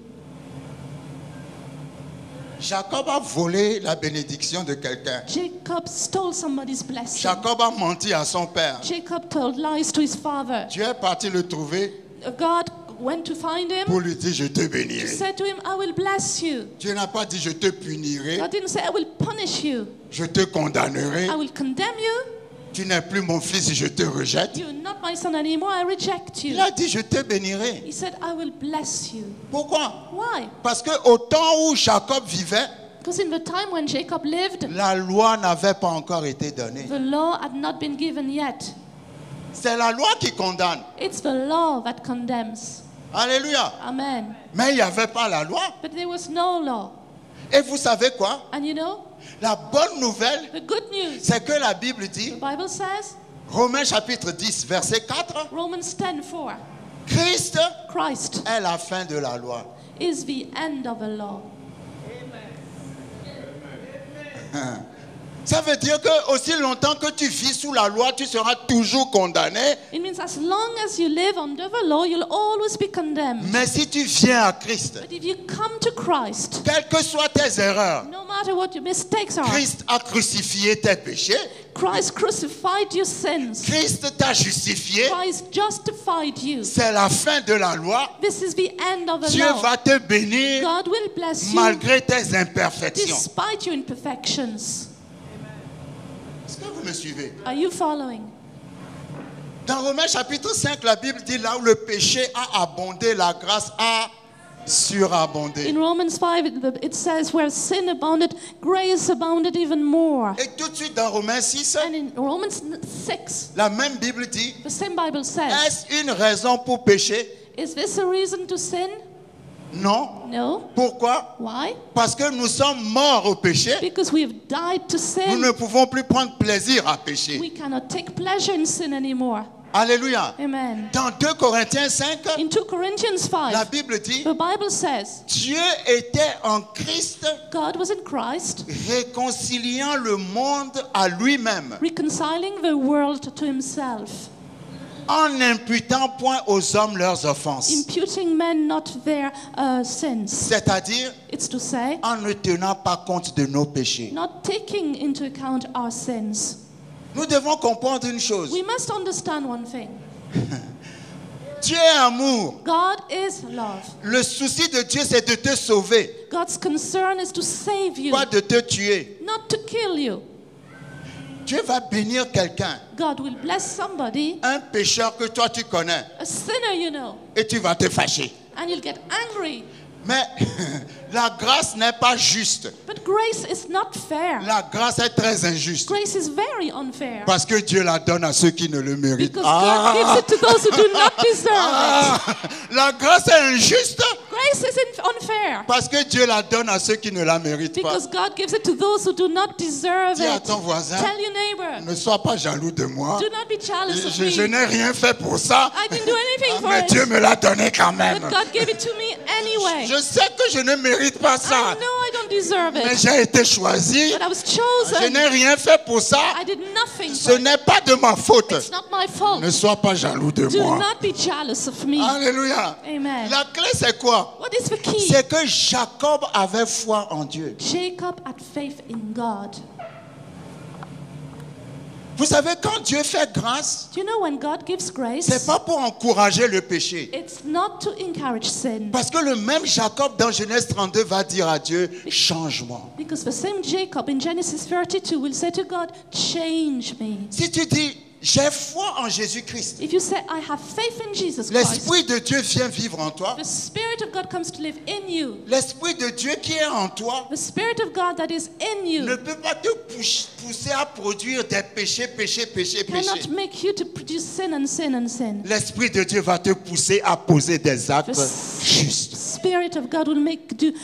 Jacob a volé la bénédiction de quelqu'un. Jacob stole somebody's blessing. Jacob a menti à son père. Jacob told lies to his father. Dieu est parti le trouver God went to find him. pour lui dire, je te He bénirai. said to him, I will bless you. Dieu n'a pas dit, je te punirai, God didn't say, I will punish you. je te condamnerai. I will condemn you. Tu n'es plus mon fils, je te rejette. You're not my son anymore. I reject Il you. a dit, je te bénirai. He said, I will bless you. Pourquoi? Why? Parce qu'au temps où Jacob vivait, Because in the time when Jacob lived, la loi n'avait pas encore été donnée. the law had not been given yet. C'est la loi qui condamne. It's the law that condemns. Alléluia. Amen. Mais il n'y avait pas la loi. But there was no law. Et vous savez quoi? And you know, La bonne nouvelle, the good news, c'est que la Bible dit, the Bible says, Romains chapitre 10, verset 4, Romans 10:4, Christ Christ est la fin de la loi. is the end of the law. Ça veut dire que aussi longtemps que tu vis sous la loi, tu seras toujours condamné. It means as long as you live under the law, you'll always be condemned. Mais si tu viens à Christ, But if you come to Christ, quelles que soient tes erreurs, no matter what your mistakes are, Christ a crucifié tes péchés. Christ crucified your sins. Christ t'a justifié. Christ justified you. C'est la fin de la loi. This is the end of the Dieu law. va te bénir God will bless you malgré tes imperfections. despite your imperfections. Est-ce que vous me suivez? Are you following? Dans Romains chapitre 5, la Bible dit là où le péché a abondé, la grâce a surabondé. In Romans 5, it says, where sin abounded, grace abounded even more. Et tout de suite dans Romains 6, And in Romans 6, la même Bible dit, the same Bible says, est-ce une raison pour pécher? is this a reason to sin? Non. No. Pourquoi? Why? Parce que nous sommes morts au péché. Because we have died to Nous sin. ne pouvons plus prendre plaisir à pécher. We cannot take pleasure in sin anymore. Alléluia. Amen. Dans 2 Corinthiens 5, In 2 Corinthians 5, la Bible dit, the Bible says, Dieu était en Christ God was in Christ, réconciliant le monde à lui-même, reconciling the world to himself, en n'imputant point aux hommes leurs offenses. imputing men not their sins. C'est-à-dire It's to say, en ne tenant pas compte de nos péchés. not taking into account our sins. Nous devons comprendre une chose. We must understand one thing. Dieu est amour. God is love. Le souci de Dieu, c'est de te sauver, God's concern is to save you, pas de te tuer. not to kill you. Dieu va bénir quelqu'un, God will bless somebody, un pécheur que toi tu connais, a sinner you know, et tu vas te fâcher. and you'll get angry. Mais la grâce n'est pas juste. But grace is not fair. La grâce est très injuste. Grace is very unfair. Parce que Dieu la donne à ceux qui ne le méritent. Because God gives it to those who do not deserve La grâce est injuste it. Grace isn't unfair. parce que Dieu la donne à ceux qui ne la méritent pas. Because God gives it to those who do not deserve Dis à it. ton voisin, Tell your neighbor, ne sois pas jaloux de moi. do not be jealous of Je me. n'ai rien fait pour ça. I didn't do anything for Mais it. Dieu me l'a donné quand même. But God gave it to me anyway. Je sais que je ne mérite pas I ça. know I don't deserve Mais it. j'ai été choisi. But I was Je chosen. n'ai rien fait pour ça. I did nothing Ce for it. n'est pas de ma faute. It's not my fault. Ne sois pas jaloux de Do moi. not be jealous of me. Alléluia. Amen. La clé, c'est quoi? What is the key? C'est que Jacob avait foi en Dieu. Jacob had faith in God. Vous savez, quand Dieu fait grâce, Do you know when God gives grace, c'est pas pour encourager le péché. it's not to encourage sin. Parce que le même Jacob dans Genèse 32 va dire à Dieu, change-moi. Because the same Jacob in Genesis 32 will say to God, change me. Si tu dis, j'ai foi en Jésus-Christ, if you say, I have faith in Jesus Christ, l'Esprit de Dieu vient vivre en toi. the Spirit of God comes to live in you. L'Esprit de Dieu qui est en toi The Spirit of God that is in ne you peut pas te pousser à produire des péchés. cannot make you to produce sin and sin and sin. L'Esprit de Dieu va te pousser à poser des actes justes. Spirit of God will make you do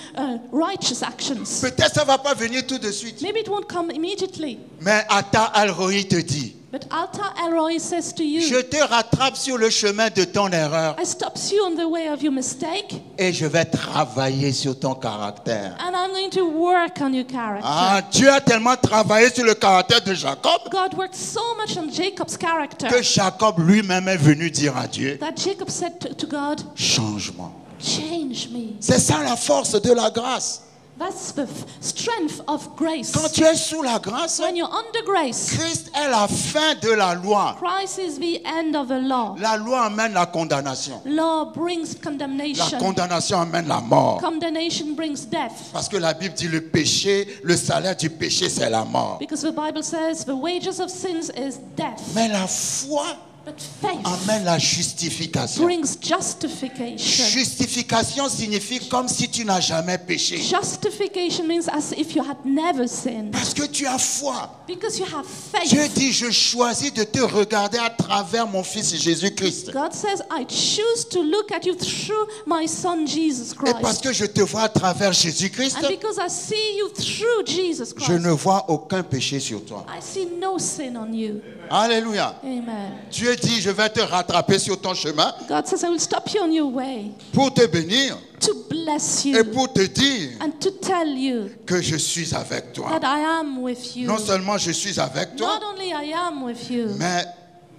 righteous actions. Peut-être ça ne va pas venir tout de suite. Maybe it won't come immediately. Mais Atta Al-Roi te dit, But Alta Elroy says to you, je te rattrape sur le chemin de ton erreur I stops you on the way of your mistake, et je vais travailler sur ton caractère. and I'm going to work on your character. Ah, Dieu a tellement travaillé sur le caractère de Jacob God worked so much on Jacob's character que Jacob lui-même est venu dire à Dieu, that Jacob said to God, change-moi. change me. C'est ça la force de la grâce. That's the strength of grace. Quand tu es sous la grâce, When you're under grace, Christ est la fin de la loi. Christ is the end of the law. La loi amène la condamnation. Law brings La condemnation. condamnation amène la mort. Condemnation brings death. Parce que la Bible dit le péché, le salaire du péché, c'est la mort. Because the Bible says the wages of sins is death. Mais la foi But faith amène la justification. brings justification. Justification signifie comme si tu n'as jamais péché. Justification means as if you had never sinned. Parce que tu as foi. Because you have Dieu faith. dit, je choisis de te regarder à travers mon Fils Jésus-Christ. God says, I choose to look at you through my son Jesus Et parce Christ. que je te vois à travers Jésus-Christ, And because I see you through Jesus je Christ, ne vois aucun péché sur toi. I see no sin on you. Alléluia. Amen. Dieu dit, je vais te rattraper sur ton chemin God says, I will stop you on your way pour te bénir to bless et you pour te dire and to tell you que je suis avec toi. that I am with you. Non seulement je suis avec toi, Not only I am with you, mais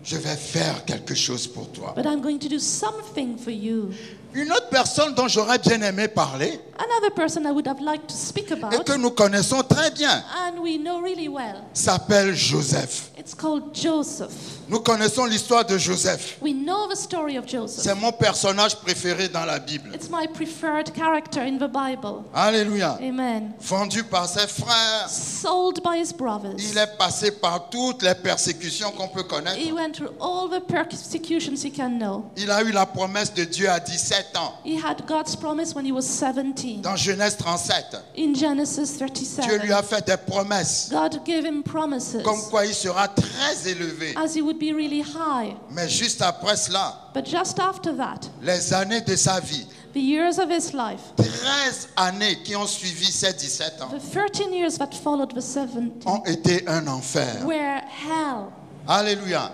je vais faire quelque chose pour toi. but I'm going to do something for you. Une autre personne dont j'aurais bien aimé parler Another person I would have liked to speak et about, que nous connaissons très bien and we know really well, s'appelle Joseph. it's called Joseph. Nous connaissons l'histoire de Joseph. We know the story of Joseph. C'est mon personnage préféré dans la Bible. It's my preferred character in the Bible. Alléluia. Amen. Vendu par ses frères, Sold by his brothers. il est passé par toutes les persécutions qu'on peut connaître. He went through all the persecutions you can know. Il a eu la promesse de Dieu à 17 ans. He had God's promise when he was 17. Dans Genèse 37, In Genesis Dieu lui 37, a fait des promesses God gave him promises comme quoi il sera très élevé. as he would be really high. Mais juste après cela, But just after that, les années de sa vie, the years of his life, 13 années qui ont suivi ces 17 ans, the 13 years that followed the 17, ont été un enfer. were hell. Alléluia.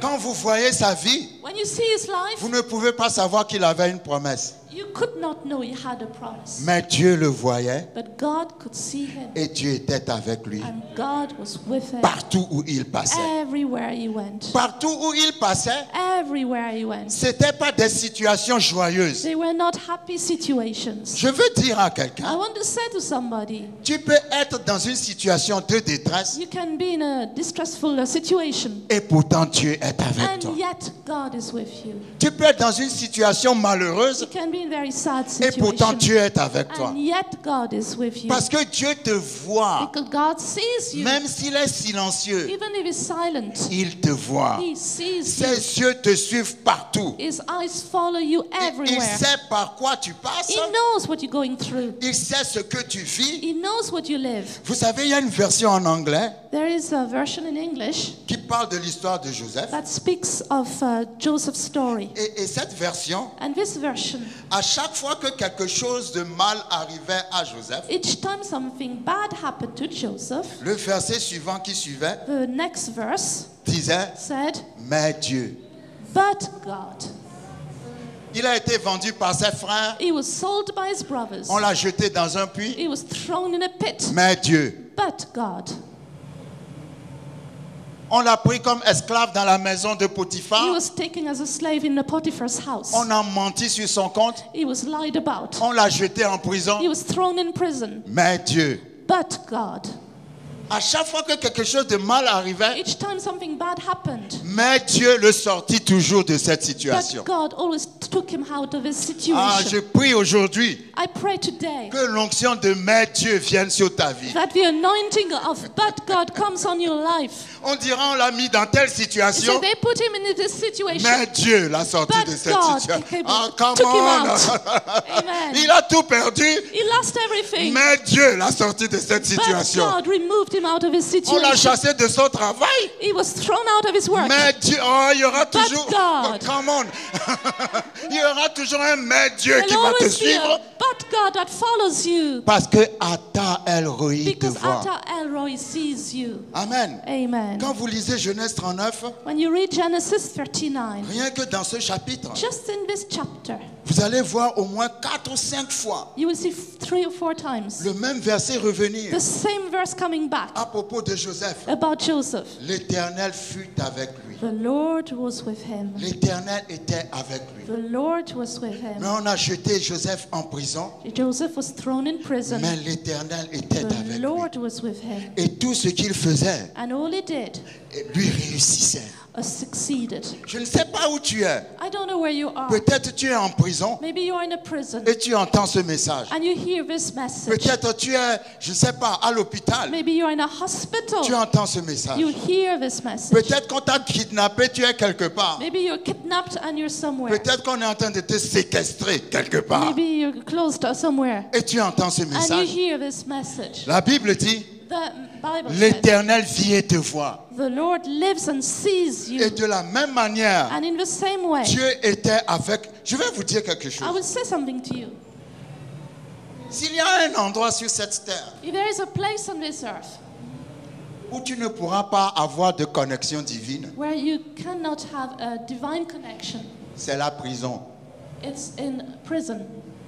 Quand vous voyez sa vie, When you see his life, vous ne pouvez pas savoir qu'il avait une promesse. you could not know he had a promise. Mais Dieu le voyait But God could see him, et Dieu était avec lui and God was with him partout où il passait. everywhere he went. Partout où il passait, Everywhere he went. c'était pas des situations joyeuses. They were not happy situations. Je veux dire à I quelqu'un, want to say to somebody, tu peux être dans une situation de détresse you can be in a distressful situation, et pourtant Dieu est avec toi. and yet God is with you. Tu peux être dans une situation malheureuse You can be in a very sad et pourtant situation, Dieu est avec toi. and yet God is with you. Parce que Dieu te voit, Because God sees you, même s'il est silencieux, even if he's silent. il te voit. He sees you. Ses yeux te suivent partout. His eyes follow you Il everywhere. sait par quoi tu passes. He knows what you're going through. Il sait ce que tu vis. He knows what you live. Vous savez, il y a une version en anglais There is a version in English qui parle de l'histoire de Joseph. that speaks of Joseph's story. Et cette version, And this version, à chaque fois que quelque chose de mal arrivait à Joseph, each time something bad happened to Joseph, le verset suivant qui suivait the next verse disait, said, mais Dieu. but God. Il a été vendu par ses frères. He was sold by his brothers. On l'a jeté dans un puits. He was thrown in a pit. Mais Dieu. But God. On l'a pris comme esclave dans la maison de He Potiphar. was taken as a slave in the Potiphar's house. On a menti sur son compte. He was lied about. On l'a jeté en prison. He was thrown in prison. Mais Dieu. But God. À chaque fois que quelque chose de mal arrivait, Each time something bad happened, Mais Dieu le sortit toujours de cette situation. But God always took him out of his situation. Ah, je prie aujourd'hui I pray today que l'onction de mais Dieu vienne sur ta vie. that the anointing of but God comes on your life. On dira on l'a mis dans telle So situation, they put him in this situation. mais Dieu l'a sorti But de cette God situation. Ah, took come him on. out. Amen. Il a tout perdu, He lost everything. mais Dieu l'a sorti de cette But situation. God removed him out of his On l'a situation. chassé de son travail, He was thrown out of his work. mais Dieu, oh, il y aura But toujours, God. come on, il y aura toujours un mais Dieu qui There'll va te always be suivre. a but God that follows you. Parce que Ata El Roi te Because voit. Atta Elroy sees you. Amen. Amen. Quand vous lisez Genèse 39, When you read Genesis 39, rien que dans ce chapitre, just in this chapter, vous allez voir au moins 4 ou 5 fois you will see 3 or 4 times le même verset revenir the same verse coming back à propos de Joseph. about Joseph. L'Éternel fut avec lui. The Lord was with him. L'Éternel était avec lui. The Lord was with Mais him. on a jeté Joseph en prison, Joseph was thrown in prison. mais l'Éternel était The avec lui. Lord was with him. Et tout ce qu'il faisait And all he did lui réussissait. succeeded. Je ne sais pas où tu es. I don't know where you are. Peut-être tu es en prison Maybe you're in a prison et tu entends ce message. and you hear this message. Peut-être tu es, je ne sais pas, à l'hôpital. Maybe you're in a hospital. Tu entends ce message. You hear this message. Peut-être qu'on t'a kidnappé, tu es quelque part. Maybe you're kidnapped and you're somewhere. Peut-être qu'on est en train de te séquestrer quelque part. Maybe you're closed somewhere. Et tu entends ce And you message. hear this message. La Bible dit, The Bible says, l'Éternel vit et te voit. the Lord lives and sees Et you. de la même manière, And in the same way, Dieu était avec... Je vais vous dire quelque I chose. will say something to you. S'il y a un endroit sur cette terre If there is a place on this earth où tu ne pourras pas avoir de connexion divine, where you cannot have a divine connection, c'est la prison. it's in prison.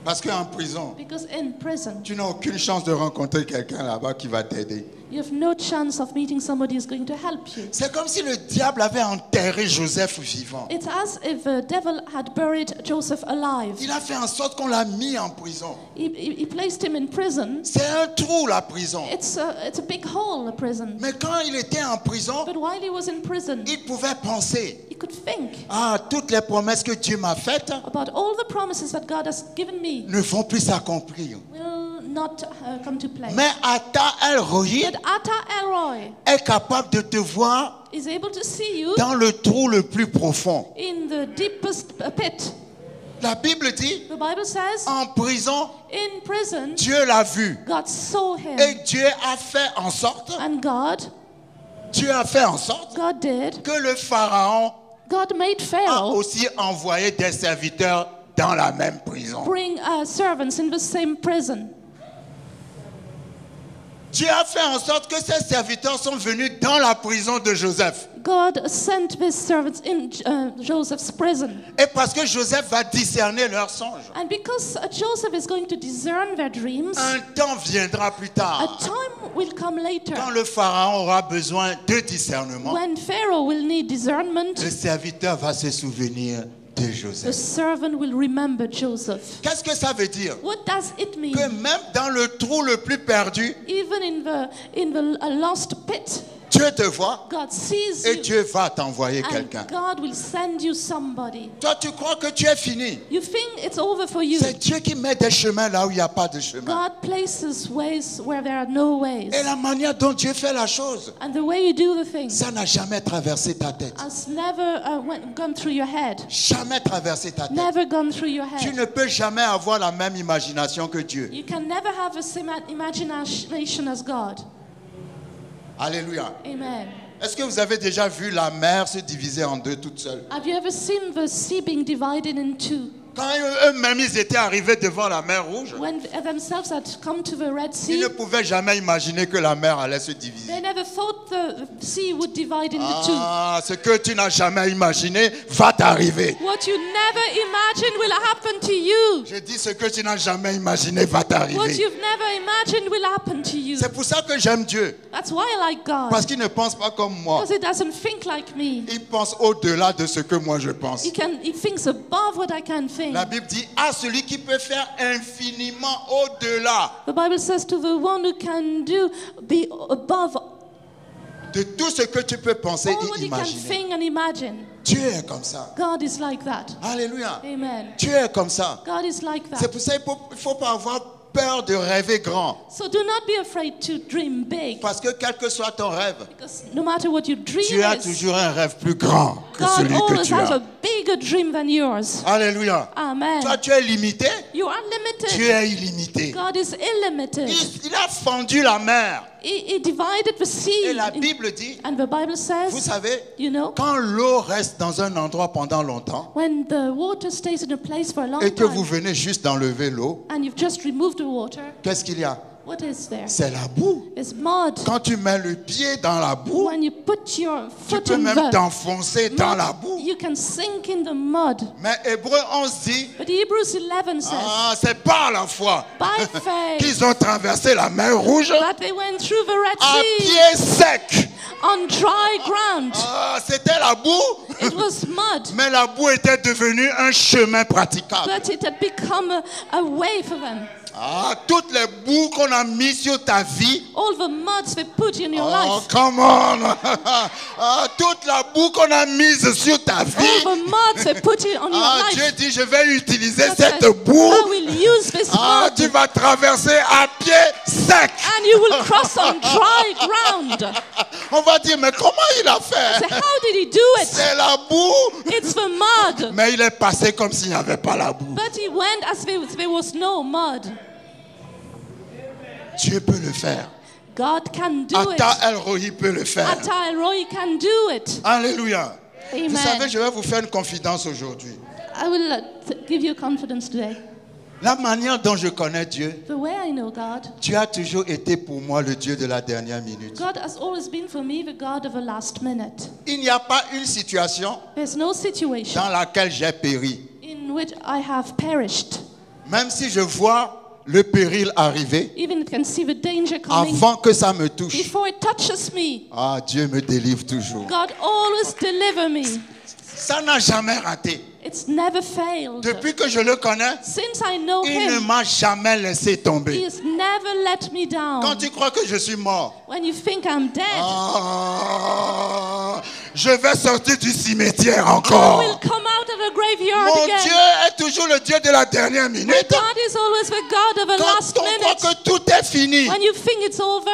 Parce qu'en prison, Because in prison, tu n'as aucune chance de rencontrer quelqu'un là-bas qui va t'aider. you have no chance of meeting somebody who's going to help you. C'est comme si le diable avait enterré Joseph vivant. It's as if the devil had buried Joseph alive. Il a fait en sorte qu'on l'a mis en prison. He placed him in prison. C'est un trou, la prison. It's a big hole, a prison. Mais quand il était en prison, But while he was in prison, il pouvait penser, he could think ah, toutes les promesses que Dieu m'a faites about all the promises that God has given me ne vont plus s'accomplir. will not come to play. Mais Ata El Roi But Atta Elroy est capable de te voir is able to see you dans le trou le plus profond. in the deepest pit. La Bible dit, The Bible says, en prison, in prison, Dieu l'a vu. God saw him. Et Dieu a fait en sorte, And God que did, le Pharaon God made a Pharaoh aussi envoyé des serviteurs dans la même prison. bring servants in the same prison. Dieu a fait en sorte que ces serviteurs sont venus dans la prison de Joseph. God sent these servants in Joseph's prison. Et parce que Joseph va discerner leurs songes. And because Joseph is going to discern their dreams, Un temps viendra plus a tard time will come later quand le Pharaon aura besoin de discernement. when Pharaoh will need discernment. Le serviteur va se souvenir de The Joseph. servant will remember Joseph. Qu'est-ce que ça veut dire? What does it mean? Que même dans le trou le plus perdu, Even in the lost pit, Dieu te voit God sees et you, Dieu va t'envoyer quelqu'un. and God will send you somebody. Toi, tu crois que tu es fini. You think it's over for you. C'est Dieu qui met des chemins là où il n'y a pas de chemin. God places ways where there are no ways. Et la manière dont Dieu fait la chose, And the way you do the thing ça n'a jamais traversé ta tête. has never gone through your head. Jamais traversé ta tête. Never gone through your Tu head. ne peux jamais avoir la même imagination que Dieu. You can never have the same imagination as God. Alléluia. Amen. Est-ce que vous avez déjà vu la mer se diviser en deux toute seule? Have you ever seen the sea being divided in two? Quand eux-mêmes ils étaient arrivés devant la mer Rouge, When themselves had come to the Red ils ne Sea, pouvaient jamais imaginer que la mer allait se diviser. they never thought the sea would divide into two. Ah, ce que tu n'as jamais imaginé va t'arriver. What you never imagined will happen to you. Je dis ce que tu n'as jamais imaginé va What t'arriver. you've never imagined will happen to you. C'est pour ça que j'aime Dieu. That's why I like God. Parce qu'il ne pense pas comme moi. Because he doesn't think like me. Il pense au-delà de ce que moi je pense. He thinks above what I can think. La Bible dit à celui qui peut faire infiniment au-delà The Bible says to the one who can do be above de tout ce que tu peux penser all what et you can imaginer. think and imagine. Dieu est comme ça. God is like that. Alléluia. Amen. Dieu est comme ça. God is like C'est that. pour ça qu'il ne faut pas avoir peur de rêver grand. So do not be afraid to dream big. Parce que quel que soit ton rêve, Because no matter what your dream tu as is, toujours un rêve plus grand que God celui que always tu has a as. bigger dream than yours. Alléluia. Amen. Toi, tu es limité. You are Dieu limited. est illimité. God is illimited. Il a fendu la mer. He divided the Et sea. la Bible dit, And the Bible vous says, savez, you know, quand l'eau reste dans un endroit pendant longtemps when the water stays in a place for a long et que vous time, venez juste d'enlever l'eau, and you've just removed the water, qu'est-ce qu'il y a? what is there? C'est la boue. It's mud. Quand tu mets le pied dans la boue, When you put your tu foot peux in même the t'enfoncer dans la boue. mud, you can sink in the mud. Mais Hébreu 11 dit, But Hebrews 11 says, c'est par la foi by faith, qu'ils ont traversé la mer Rouge that they went through the Red à Sea pied sec. on dry ground. C'était la boue, It was mud, mais la boue était devenue un chemin praticable. but it had become a way for them. Toutes les boues qu'on a mises sur ta vie, All the muds they put in your oh, life, come on. Toute la boue qu'on a mise sur ta vie. all the muds they put it on your Dieu life. dit, je vais utiliser God cette says, boue. I will use this mud, Tu vas traverser à pied sec. and you will cross on dry ground. On va dire, mais comment il a fait? So how did he do it? C'est la boue. It's the mud. Mais il est passé comme s'il n'y avait pas la boue. But he went as if there was no mud. Dieu peut le faire. God can do it. Atta El Roi peut le faire. Atta El Roi can do it. Alléluia. Amen. Vous savez, je vais vous faire une confidence aujourd'hui. I will give you confidence today. La manière dont je connais Dieu, The way I know God, Dieu a toujours été pour moi le Dieu de la dernière minute. God has always been for me the God of the last minute. Il n'y a pas une situation There's no situation dans laquelle j'ai péri. in which I have perished. Même si je vois le péril arriver, Even it can see the danger coming avant que ça me touche, before it touches me. Dieu me délivre toujours. God always deliver me. Ça n'a jamais raté. It's never failed. Depuis que je le connais, Since I know il ne him, m'a jamais laissé he tomber. has never let me Quand down. tu crois que je suis mort, When you think I'm dead, je vais sortir du cimetière I encore. will come out of the graveyard Mon again. Dieu est toujours le Dieu de la dernière My minute. God is always the God of the Quand last on croit minute. que tout est fini, When you think it's over,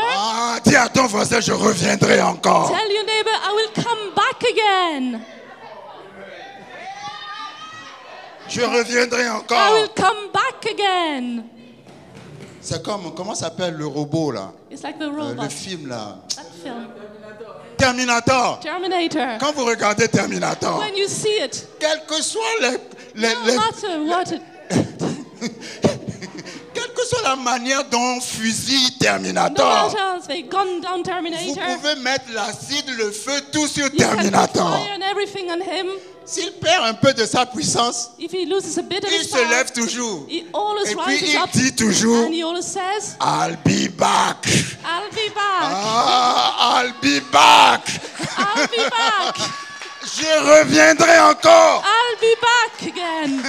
dis à ton voisin, je reviendrai encore. tell your neighbor, I will come back again. Je reviendrai I encore. will come back again. C'est comme, comment s'appelle le robot là? It's like the Le robot. film là. That film. Terminator. Terminator. Quand vous regardez Terminator, When you see it, quelles que soient no matter what it, quelle que soit la manière dont on fusille no Terminator, matter if they gun down vous Terminator, pouvez mettre l'acide, le feu, tout sur you can put Terminator. fire and everything on him. S'il perd un peu de sa puissance, If he loses a bit of il his se power, lève toujours. he always Et puis rises il up dit toujours, and he always says, I'll be back. I'll be back. I'll be back. I'll be back. Je reviendrai encore. I'll be back again.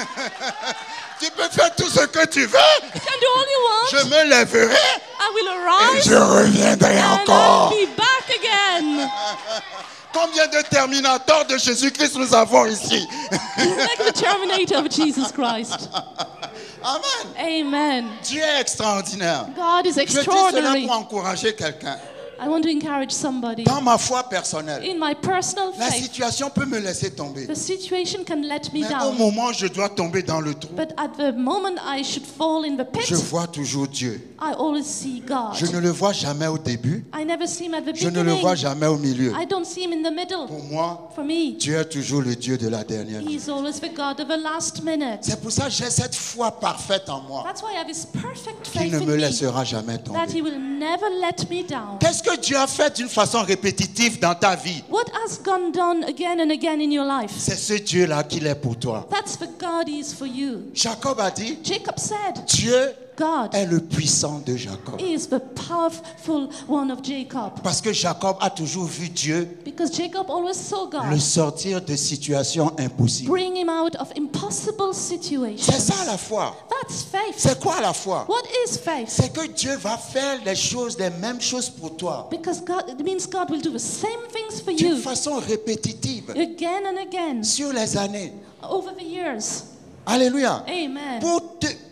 Tu peux faire tout ce que tu veux. You can do all you want. Je me lèverai I will et arise je reviendrai and encore. I'll be back again. Combien de Terminators de Jésus-Christ nous avons ici? Like the Terminator of Jesus Christ. Amen. Amen. Dieu est extraordinaire. God is Je dis cela extraordinary. pour encourager quelqu'un. I want to encourage somebody. Dans ma foi personnelle, In my personal la faith, situation peut me laisser tomber. the situation can let me Mais au down. moment où je dois tomber dans le trou, But at the moment I should fall in the je pit, vois toujours Dieu. I always see God. Je ne le vois jamais au début. I never see him at the Je ne le vois beginning. jamais au milieu. I don't see him in the middle. Pour moi, For me, Dieu est toujours le Dieu de la dernière minute. he's always the God of the last minute. C'est pour ça que j'ai cette foi parfaite en moi That's why I have this perfect qu'il faith ne in me me laissera jamais that tomber. he will never let me down. Qu'est-ce que Dieu a fait d'une façon répétitive dans ta vie? What has gone done again and again in your life? C'est ce Dieu-là qu'il est pour toi. That's the God he is for you. Jacob a dit, Jacob said, Dieu God est le puissant de Jacob. is the powerful one of Jacob. Parce que Jacob a toujours vu Dieu Because Jacob always saw le God sortir de situations impossibles. bring him out of impossible situations. C'est ça la foi. That's faith. C'est quoi la foi? What is faith? C'est que Dieu va faire les mêmes choses pour toi, Because God, it means God will do the same things for d'une you façon répétitive, again and again sur les années. over the years. Alléluia. Amen.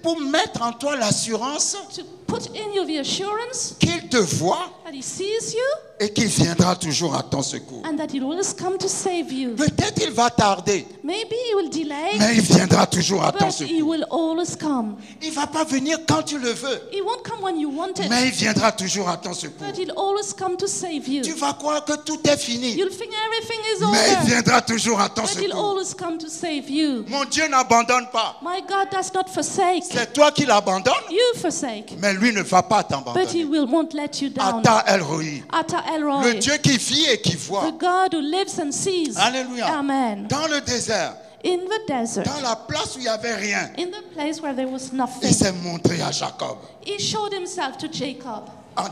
Pour mettre en toi l'assurance To put in you the assurance qu'il te voit that He sees you et qu'il viendra toujours à ton secours. and that He'll always come to save you. Peut-être il va tarder, Maybe He will delay, mais il viendra toujours à ton but He secours. will always come. Il ne va pas venir quand tu le veux, He won't come when you want it, mais il viendra toujours à ton secours. but He'll always come to save you. Tu vas croire que tout est fini, You'll think everything is mais il over, viendra toujours à ton but He'll secours. always come to save you. Mon Dieu n'abandonne pas. My God does not forsake. C'est toi qui l'abandonnes, You forsake, mais lui ne va pas but He t'abandonner. won't let you down. Ata El Roi, Ata El le Roi, Dieu qui vit et qui voit. the God who lives and sees. Alléluia. Amen. Dans le désert, In the desert, dans la place où il n'y avait rien, in the place where there was il nothing, s'est montré à Jacob. He showed Himself to Jacob.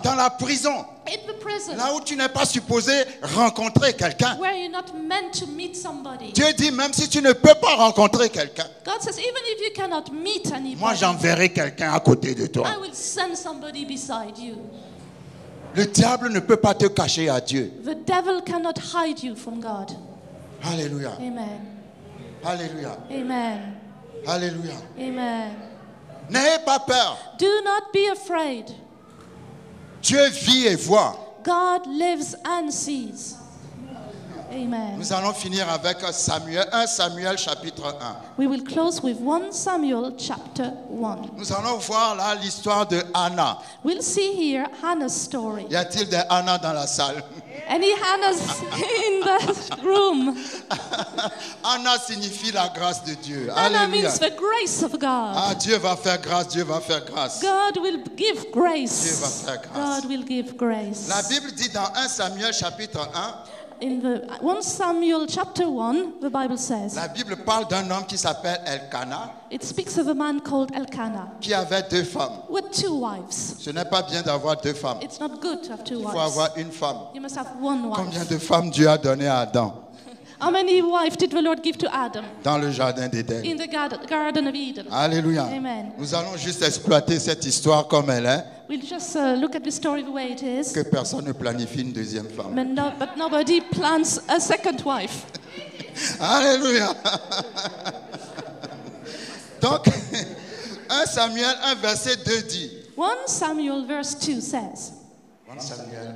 Dans la prison, In the prison, là où tu n'es pas supposé rencontrer quelqu'un, where you're not meant to meet somebody. Dieu dit même si tu ne peux pas rencontrer quelqu'un, God says, even if you cannot meet moi anybody, j'enverrai quelqu'un à côté de toi. I will send somebody beside you. Le diable ne peut pas te cacher à Dieu. The devil cannot hide you from God. Alléluia. Amen. Alléluia. Amen. Alléluia. Amen. N'ayez pas peur. Do not be afraid. Dieu vit et voit. God lives and sees. Amen. Nous allons finir avec Samuel, 1 Samuel chapitre 1. We will close with 1 Samuel chapter 1. Nous allons voir là l'histoire de Anna. We'll see here Hannah's story. Y a-t-il des Anna dans la salle? Any Hannah's in the room? Anna signifie la grâce de Dieu. Hannah Alléluia. means the grace of God. Ah, Dieu va faire grâce, Dieu va faire grâce. God will give Dieu grace. va faire grâce. God will give grace. La Bible dit dans 1 Samuel chapitre 1, In the 1 Samuel chapter 1, the Bible says, la Bible parle d'un homme qui s'appelle Elkanah, it speaks of a man called Elkanah qui avait 2 femmes. with 2 wives. Ce n'est pas bien d'avoir 2 femmes. It's not good to have 2 Il faut wives. avoir une femme. You must have one Combien wife. de femmes Dieu a donné à Adam How many wives did the Lord give to Adam dans le jardin d'Éden? in the Garden of Eden? Alléluia. Amen. Nous allons juste exploiter cette histoire comme elle est, We'll just look at the story the way it is. que personne ne planifie une deuxième femme. But nobody plans a second wife. Alléluia. Donc, 1 Samuel 1 verset 2 dit, 1 Samuel verse 2 says, 1 Samuel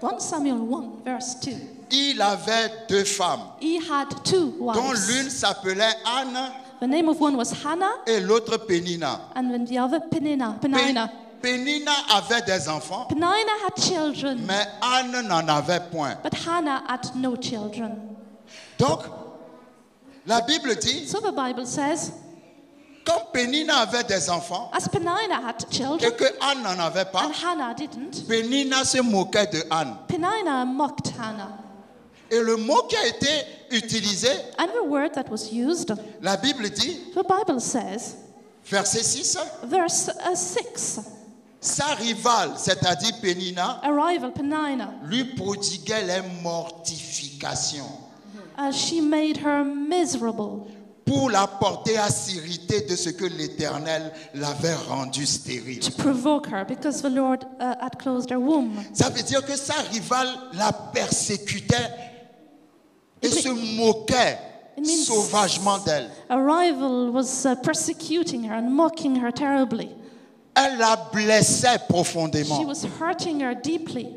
1 Samuel 1 verse 2, il avait 2 femmes, he had 2 dont wives. l'une s'appelait Anne The name of one was Hannah, et l'autre Pénina. and then the other Penina. Pénina avait des enfants, Penina had children, mais Anne n'en avait point. but Hannah had no children. Donc, la Bible dit, So the Bible says, comme Pénina avait des enfants as Penina had et children que Anne n'en avait pas, and Hannah didn't, Pénina se moquait de Anne. Penina mocked Hannah. Et le mot qui a été utilisé, And the word that was used, la Bible dit, the Bible says, verset 6, verse 6, sa rivale, c'est-à-dire Pénina, a rival, Penina, lui prodiguait les mortifications she made her miserable pour la porter à s'irriter de ce que l'Éternel l'avait rendu stérile. to provoke her because the Lord had closed her womb. Ça veut dire que sa rivale la persécutait et se moquait It means- sauvagement d'elle. A rival was persecuting her and mocking her terribly. Elle la blessait She profondément was hurting her deeply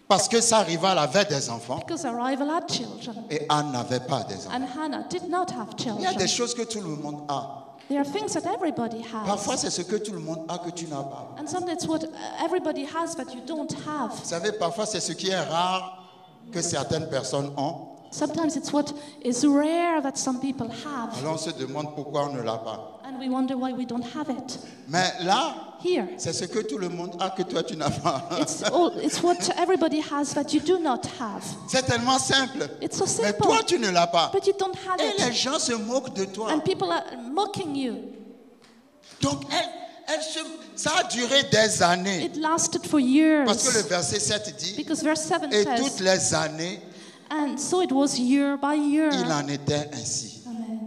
parce que sa rivale avait des enfants because her rival had children et Anne n'avait pas des enfants. and Hannah did not have Il y a children. des choses que tout le monde a. There are things that everybody Parfois, has. c'est ce que tout le monde a que tu n'as pas. And sometimes it's what everybody has that you don't have. Vous savez, parfois, c'est ce qui est rare que certaines personnes ont. Sometimes it's what is rare that some people have. Alors, on se demande pourquoi on ne l'a pas. And we wonder why we don't have it. Mais là, Here, c'est ce que tout le monde a que toi, tu n'as pas. it's what everybody has that you do not have. C'est tellement simple. It's so Mais simple. toi, tu ne l'as pas. But you don't have Et les it. gens se moquent de toi. And people are mocking you. Donc, ça a duré des années. It lasted for years. Parce que le verset 7 dit, Because verse 7 et says, toutes les années, and so it was year by year. il en était ainsi. Amen.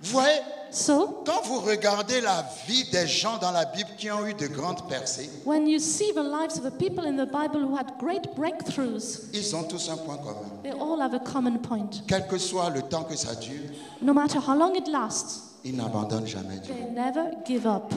Vous voyez, So, quand vous regardez la vie des gens dans la Bible qui ont eu de grandes percées, when you see the lives of the people in the Bible who had great breakthroughs, ils ont tous un point commun. they all have a common point. Quel que soit le temps que ça dure, No matter how long it lasts, ils n'abandonnent jamais Dieu. they never give up.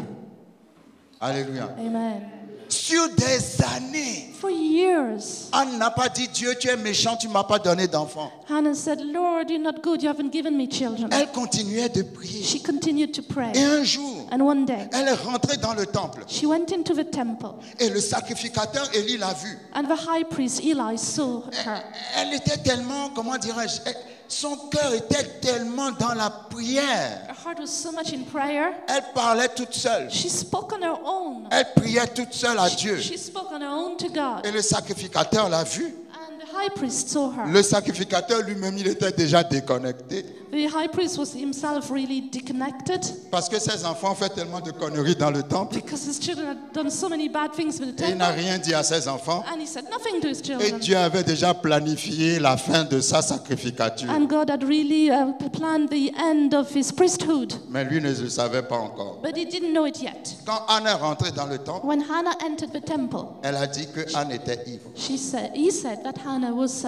Alléluia. Amen. Sur des années, For years, Anne n'a pas dit, Dieu, tu es méchant, tu ne m'as pas donné d'enfant. Hannah said, Lord, you're not good, you haven't given me children. Elle continuait de prier. She continued to pray. Et un jour, And one day, elle est rentrée dans le temple. she went into the temple, Et le sacrificateur Élie l'a vue. and the high priest Eli saw her. Elle était tellement, comment dirais-je, son cœur était tellement dans la prière. Her heart was so much in prayer. Elle parlait toute seule. She spoke on her own. Elle priait toute seule à Dieu. She spoke on her own to God. Et le sacrificateur l'a vue. And the high priest saw her. Le sacrificateur lui-même, il était déjà déconnecté. The high priest was himself really disconnected Parce que ses enfants ont fait tellement de conneries dans le temple. because his children had done so many bad things with the Et il n'a temple. rien dit à ses enfants. And he said nothing to his Et children. Dieu avait déjà planifié la fin de sa sacrificature. And God had really planned the end of his priesthood. Mais lui ne le savait pas encore. But he didn't know it yet. Quand Anne est rentrée dans le temple, When Hannah entered the temple, elle a dit que Anne était ivre. he said that Hannah was,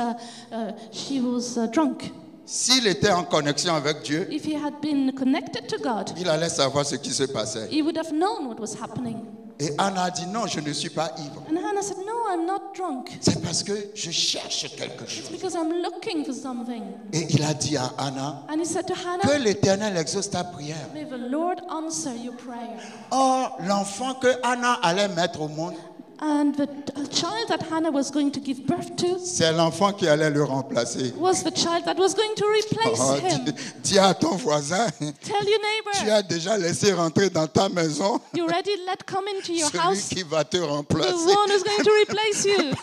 she was drunk. S'il était en connexion avec Dieu, If he had been connected to God, il allait savoir ce qui se passait. he would have known what was happening. Et Anne a dit non, je ne suis pas ivre. And Hannah said, no, I'm not drunk. C'est parce que je cherche quelque It's chose. because I'm looking for something. Et il a dit à Anna And he said to que Hannah, l'Éternel exauce ta prière. may the Lord answer your prayer. Or, l'enfant que Anna allait mettre au monde, And the child that Hannah was going to give birth to c'est l'enfant qui allait le remplacer. was the child that was going to replace Oh, him. dis à ton voisin, Tell your tu neighbor, as déjà laissé rentrer dans ta maison you already let come into your celui house qui va te the remplacer. one who's going to replace you.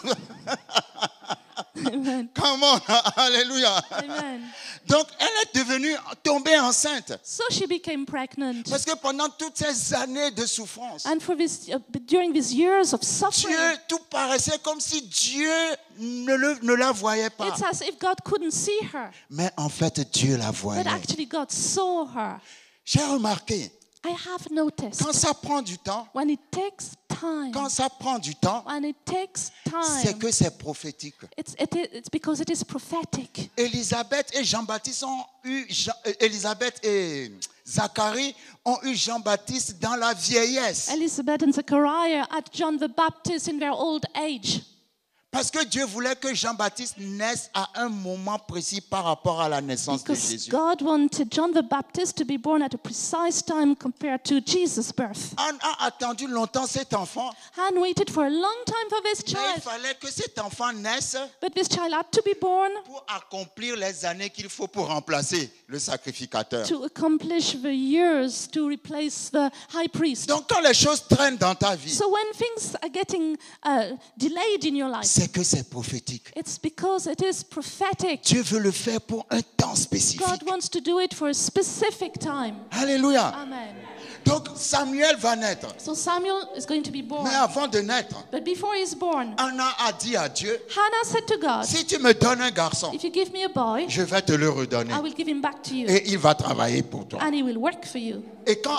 Amen. Come on, alléluia. Amen. Donc, elle est devenue tombée enceinte. So she became pregnant. Parce que pendant toutes ces années de souffrance, And for this, during these years of suffering, Dieu, tout paraissait comme si Dieu ne la voyait pas. it's as if God couldn't see her. Mais en fait, Dieu la voyait. But actually God saw her. J'ai remarqué, I have noticed quand ça prend du temps, when it takes time, quand ça prend du temps, when it takes c'est time, que c'est prophétique. it's because it is prophetic. Élisabeth et Jean-Baptiste ont eu, Élisabeth et Zacharie ont eu Jean-Baptiste dans la vieillesse. Elizabeth and Zechariah had John the Baptist in their old age. Parce que Dieu voulait que Jean-Baptiste naisse à un moment précis par rapport à la naissance de Because Jésus. God wanted John the Baptist to be born at a precise time compared to Jesus' birth. Anne a attendu longtemps cet enfant, Anne waited for a long time for this mais il child. fallait que cet enfant naisse But this child had to be born pour accomplir les années qu'il faut pour remplacer le sacrificateur. to accomplish the years to replace the high priest. Donc quand les choses traînent dans ta vie, So when things are getting delayed in your life, c'est que c'est prophétique. it's because it is prophetic. Dieu veut le faire pour un temps spécifique. God wants to do it for a specific time. Alléluia. Amen. Donc Samuel va naître. So Samuel is going to be born. Mais avant de naître, But before he's born, Anna a dit à Dieu, Hannah said to God, si tu me donnes un garçon, if you give me a boy, je vais te le redonner. I will give him back to you. Et il va travailler pour toi. And he will work for you. Et quand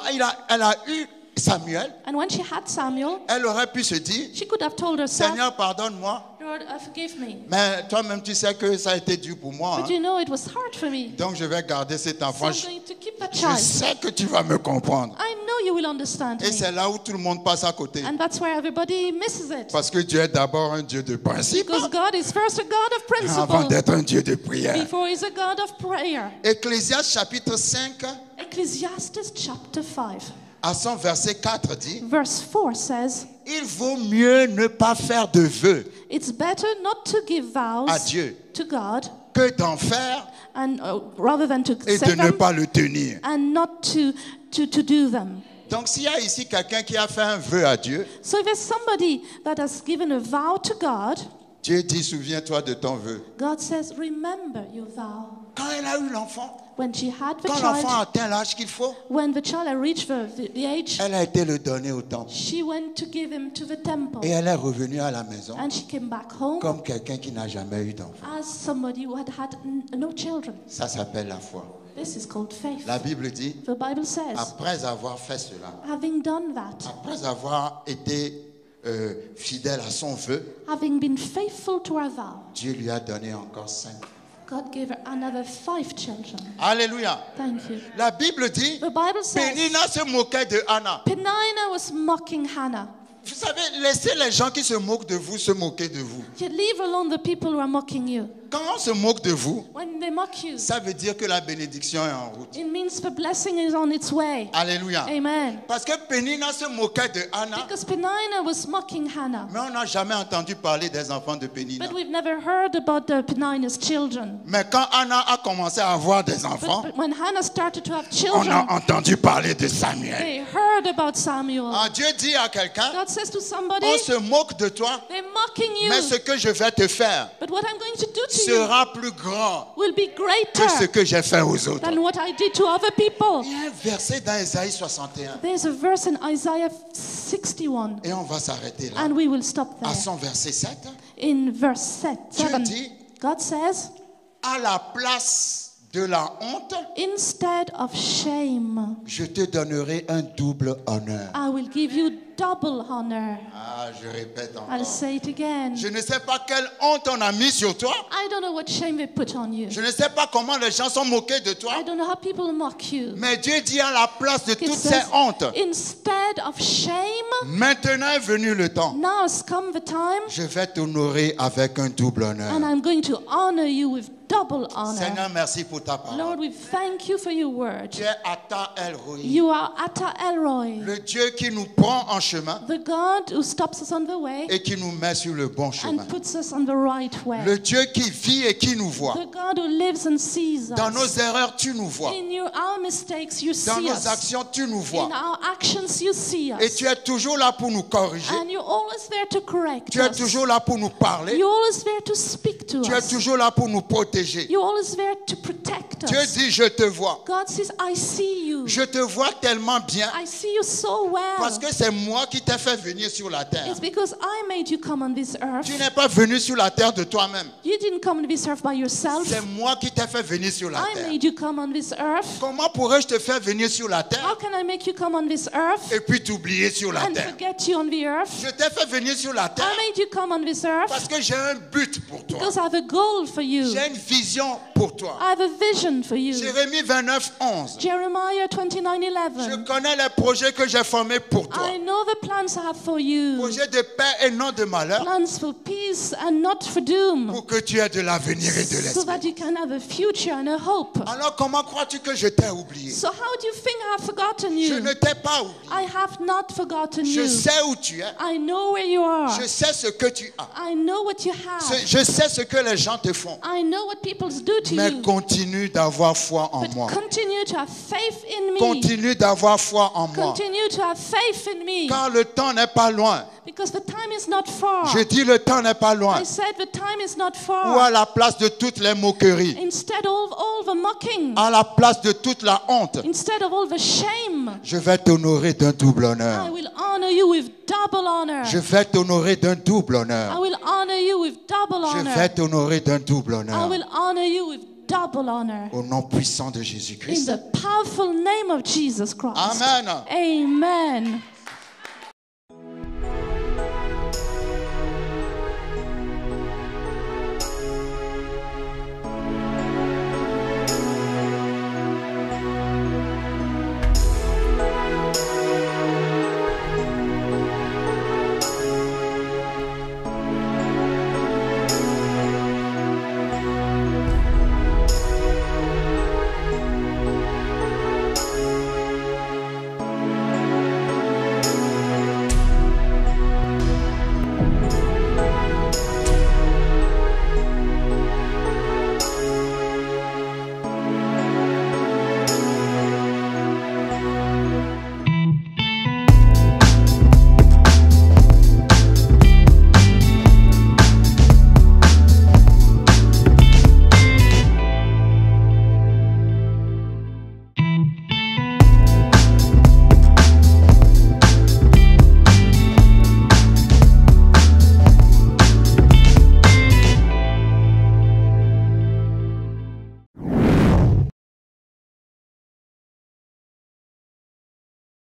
elle a eu Samuel, And when she had Samuel, elle aurait pu se dire, she could have told herself, Seigneur, pardonne-moi. Lord, forgive me. Mais toi-même, tu sais que ça a été dur pour moi. But Hein? you know it was hard for me. Donc, je vais garder cet So enfant. I'm going to keep that Je child. sais que tu vas me comprendre. I know you will understand Et me. c'est là où tout le monde passe à côté. And that's where everybody misses it. Parce que Dieu est d'abord un Dieu de principe Because God is first a God of avant principle d'être un Dieu de prière. before he's a God of prayer. Ecclésiaste chapitre 5 Ecclesiastes chapter 5, à son verset 4 dit, verse 4 says, il vaut mieux ne pas faire de vœux it's better not to give à vows Dieu to God que d'en faire and rather than to et de say ne them pas le tenir. and not to do them. Donc s'il y a ici quelqu'un qui a fait un vœu à Dieu, So if there's somebody that has given a vow to God, Dieu dit, souviens-toi de ton vœu. God says, remember your vow. Quand elle a eu l'enfant, when she had the quand l'enfant a child, atteint l'âge qu'il faut, when the child had reached the age, elle a été le donner au temple. she went to give him to the temple. Et elle est revenue à la maison And she came back home comme quelqu'un qui n'a jamais eu d'enfant. as somebody who had no children. Ça s'appelle la foi. This is called faith. La Bible dit, The Bible says, après avoir fait cela, having done that, après avoir été fidèle à son vœu, having been faithful to her vow, Dieu lui a donné encore 5. God gave her another 5 children. Alléluia. Thank you. La Bible dit, The Bible says, Pénina se moquait de Anna. Penina was mocking Hannah. Vous savez, laissez les gens qui se moquent de vous se moquer de vous. You leave alone the people who are mocking you. Quand on se moque de vous, When they mock you, ça veut dire que la bénédiction est en route. it means the blessing is on its way. Alléluia. Amen. Parce que Pénina se moquait de Anna, Because Penina was mocking Hannah. mais on n'a jamais entendu parler des enfants de Pénina. But we've never heard about Penina's children. Mais quand Anna a commencé à avoir des enfants, But when Hannah started to have on children, a entendu parler de Samuel. they heard about Samuel. Ah, Dieu dit à quelqu'un, God says to somebody, on se moque de toi, they're mocking you. mais ce que je vais te faire But what I'm going to do to you sera plus grand will be que ce greater que j'ai fait aux autres. than what I did to other people. Il y a un verset dans Ésaïe 61 There's a verse in Isaiah 61, et on va s'arrêter là. and we will stop À there. son verset 7, In verse 7, dit, God says, à la place de la honte, instead of shame, je te donnerai un double honneur. I will give you double honor. Ah, je répète I'll encore. say it again. Je ne sais pas quelle honte on a mis sur toi. I don't know what shame they put on you. Je ne sais pas comment les gens sont moqués de toi. I don't know how people mock you. Mais Dieu dit à la place de It toutes says, ces hontes, instead of shame, maintenant est venu le temps. now has come the time, Je vais t'honorer avec un double honneur. and I'm going to honor you with double honor. Seigneur, merci pour ta parole. Lord, we thank you for your word. Tu es Atta El Roi, You are Atta Elroy, le Dieu qui nous prend en chemin the God who stops us on the way et qui nous met sur le bon chemin. and puts us on the right way. Le Dieu qui vit et qui nous voit. The God who lives and sees Dans nos us. erreurs, tu nous vois. In our mistakes, you Dans see nos us. actions, tu nous vois. In our actions, you see Et us. tu es toujours là pour nous corriger. And you're always there to correct Tu es us. toujours là pour nous parler. You're always there to speak to Tu es us. toujours là pour nous protéger. You're always there to protect Dieu us. dit, je te vois. God says, I see you. Je te vois tellement bien I see you so well. parce que c'est moi qui t'ai fait venir sur la terre. It's because I made you come on this earth. Tu n'es pas venu sur la terre de toi-même. You didn't come on this earth by yourself. C'est moi qui t'ai fait venir sur la I terre. made you come on this earth. Comment pourrais-je te faire venir sur la How terre can I make you come on this earth et puis t'oublier sur la and terre? forget you on the earth? Je t'ai fait venir sur la terre I made you come on this earth parce que j'ai un but pour toi. because I have a goal for you. J'ai une vision pour toi. I have a vision for you. Jérémie 29, 11. Jeremiah Je 29:11. connais les projets que j'ai formés pour toi. I know the plans I have for you. Projets de paix et non de malheur Plans for peace and not for doom. pour que tu aies de l'avenir et de So l'espoir. that you can have a future and a hope. Alors comment crois-tu que je t'ai oublié? So how do you think I have forgotten Je you? ne t'ai pas oublié. I have not forgotten Je you. sais où tu es. I know where you are. Je sais ce que tu as. I know what you have. Je sais ce que les gens te font. I know what people do to Mais you. continue d'avoir foi en But moi. continue to have faith in me. Continue d'avoir foi en moi. Continue to have faith in me. Car le temps n'est pas loin. Because the time is not far. Je dis le temps n'est pas loin. I said the time is not Ou far. à la place de toutes les moqueries. Instead of all the mocking, À la place de toute la honte. instead of all the shame, Je vais t'honorer d'un double I honneur. will honor you with double honor. Je vais t'honorer d'un double I honneur. will honor you with double Je honor. vais t'honorer d'un double I honneur. will honor you with double honor. Au nom puissant de In Jésus-Christ. the powerful name of Jesus Christ. Amen. Amen.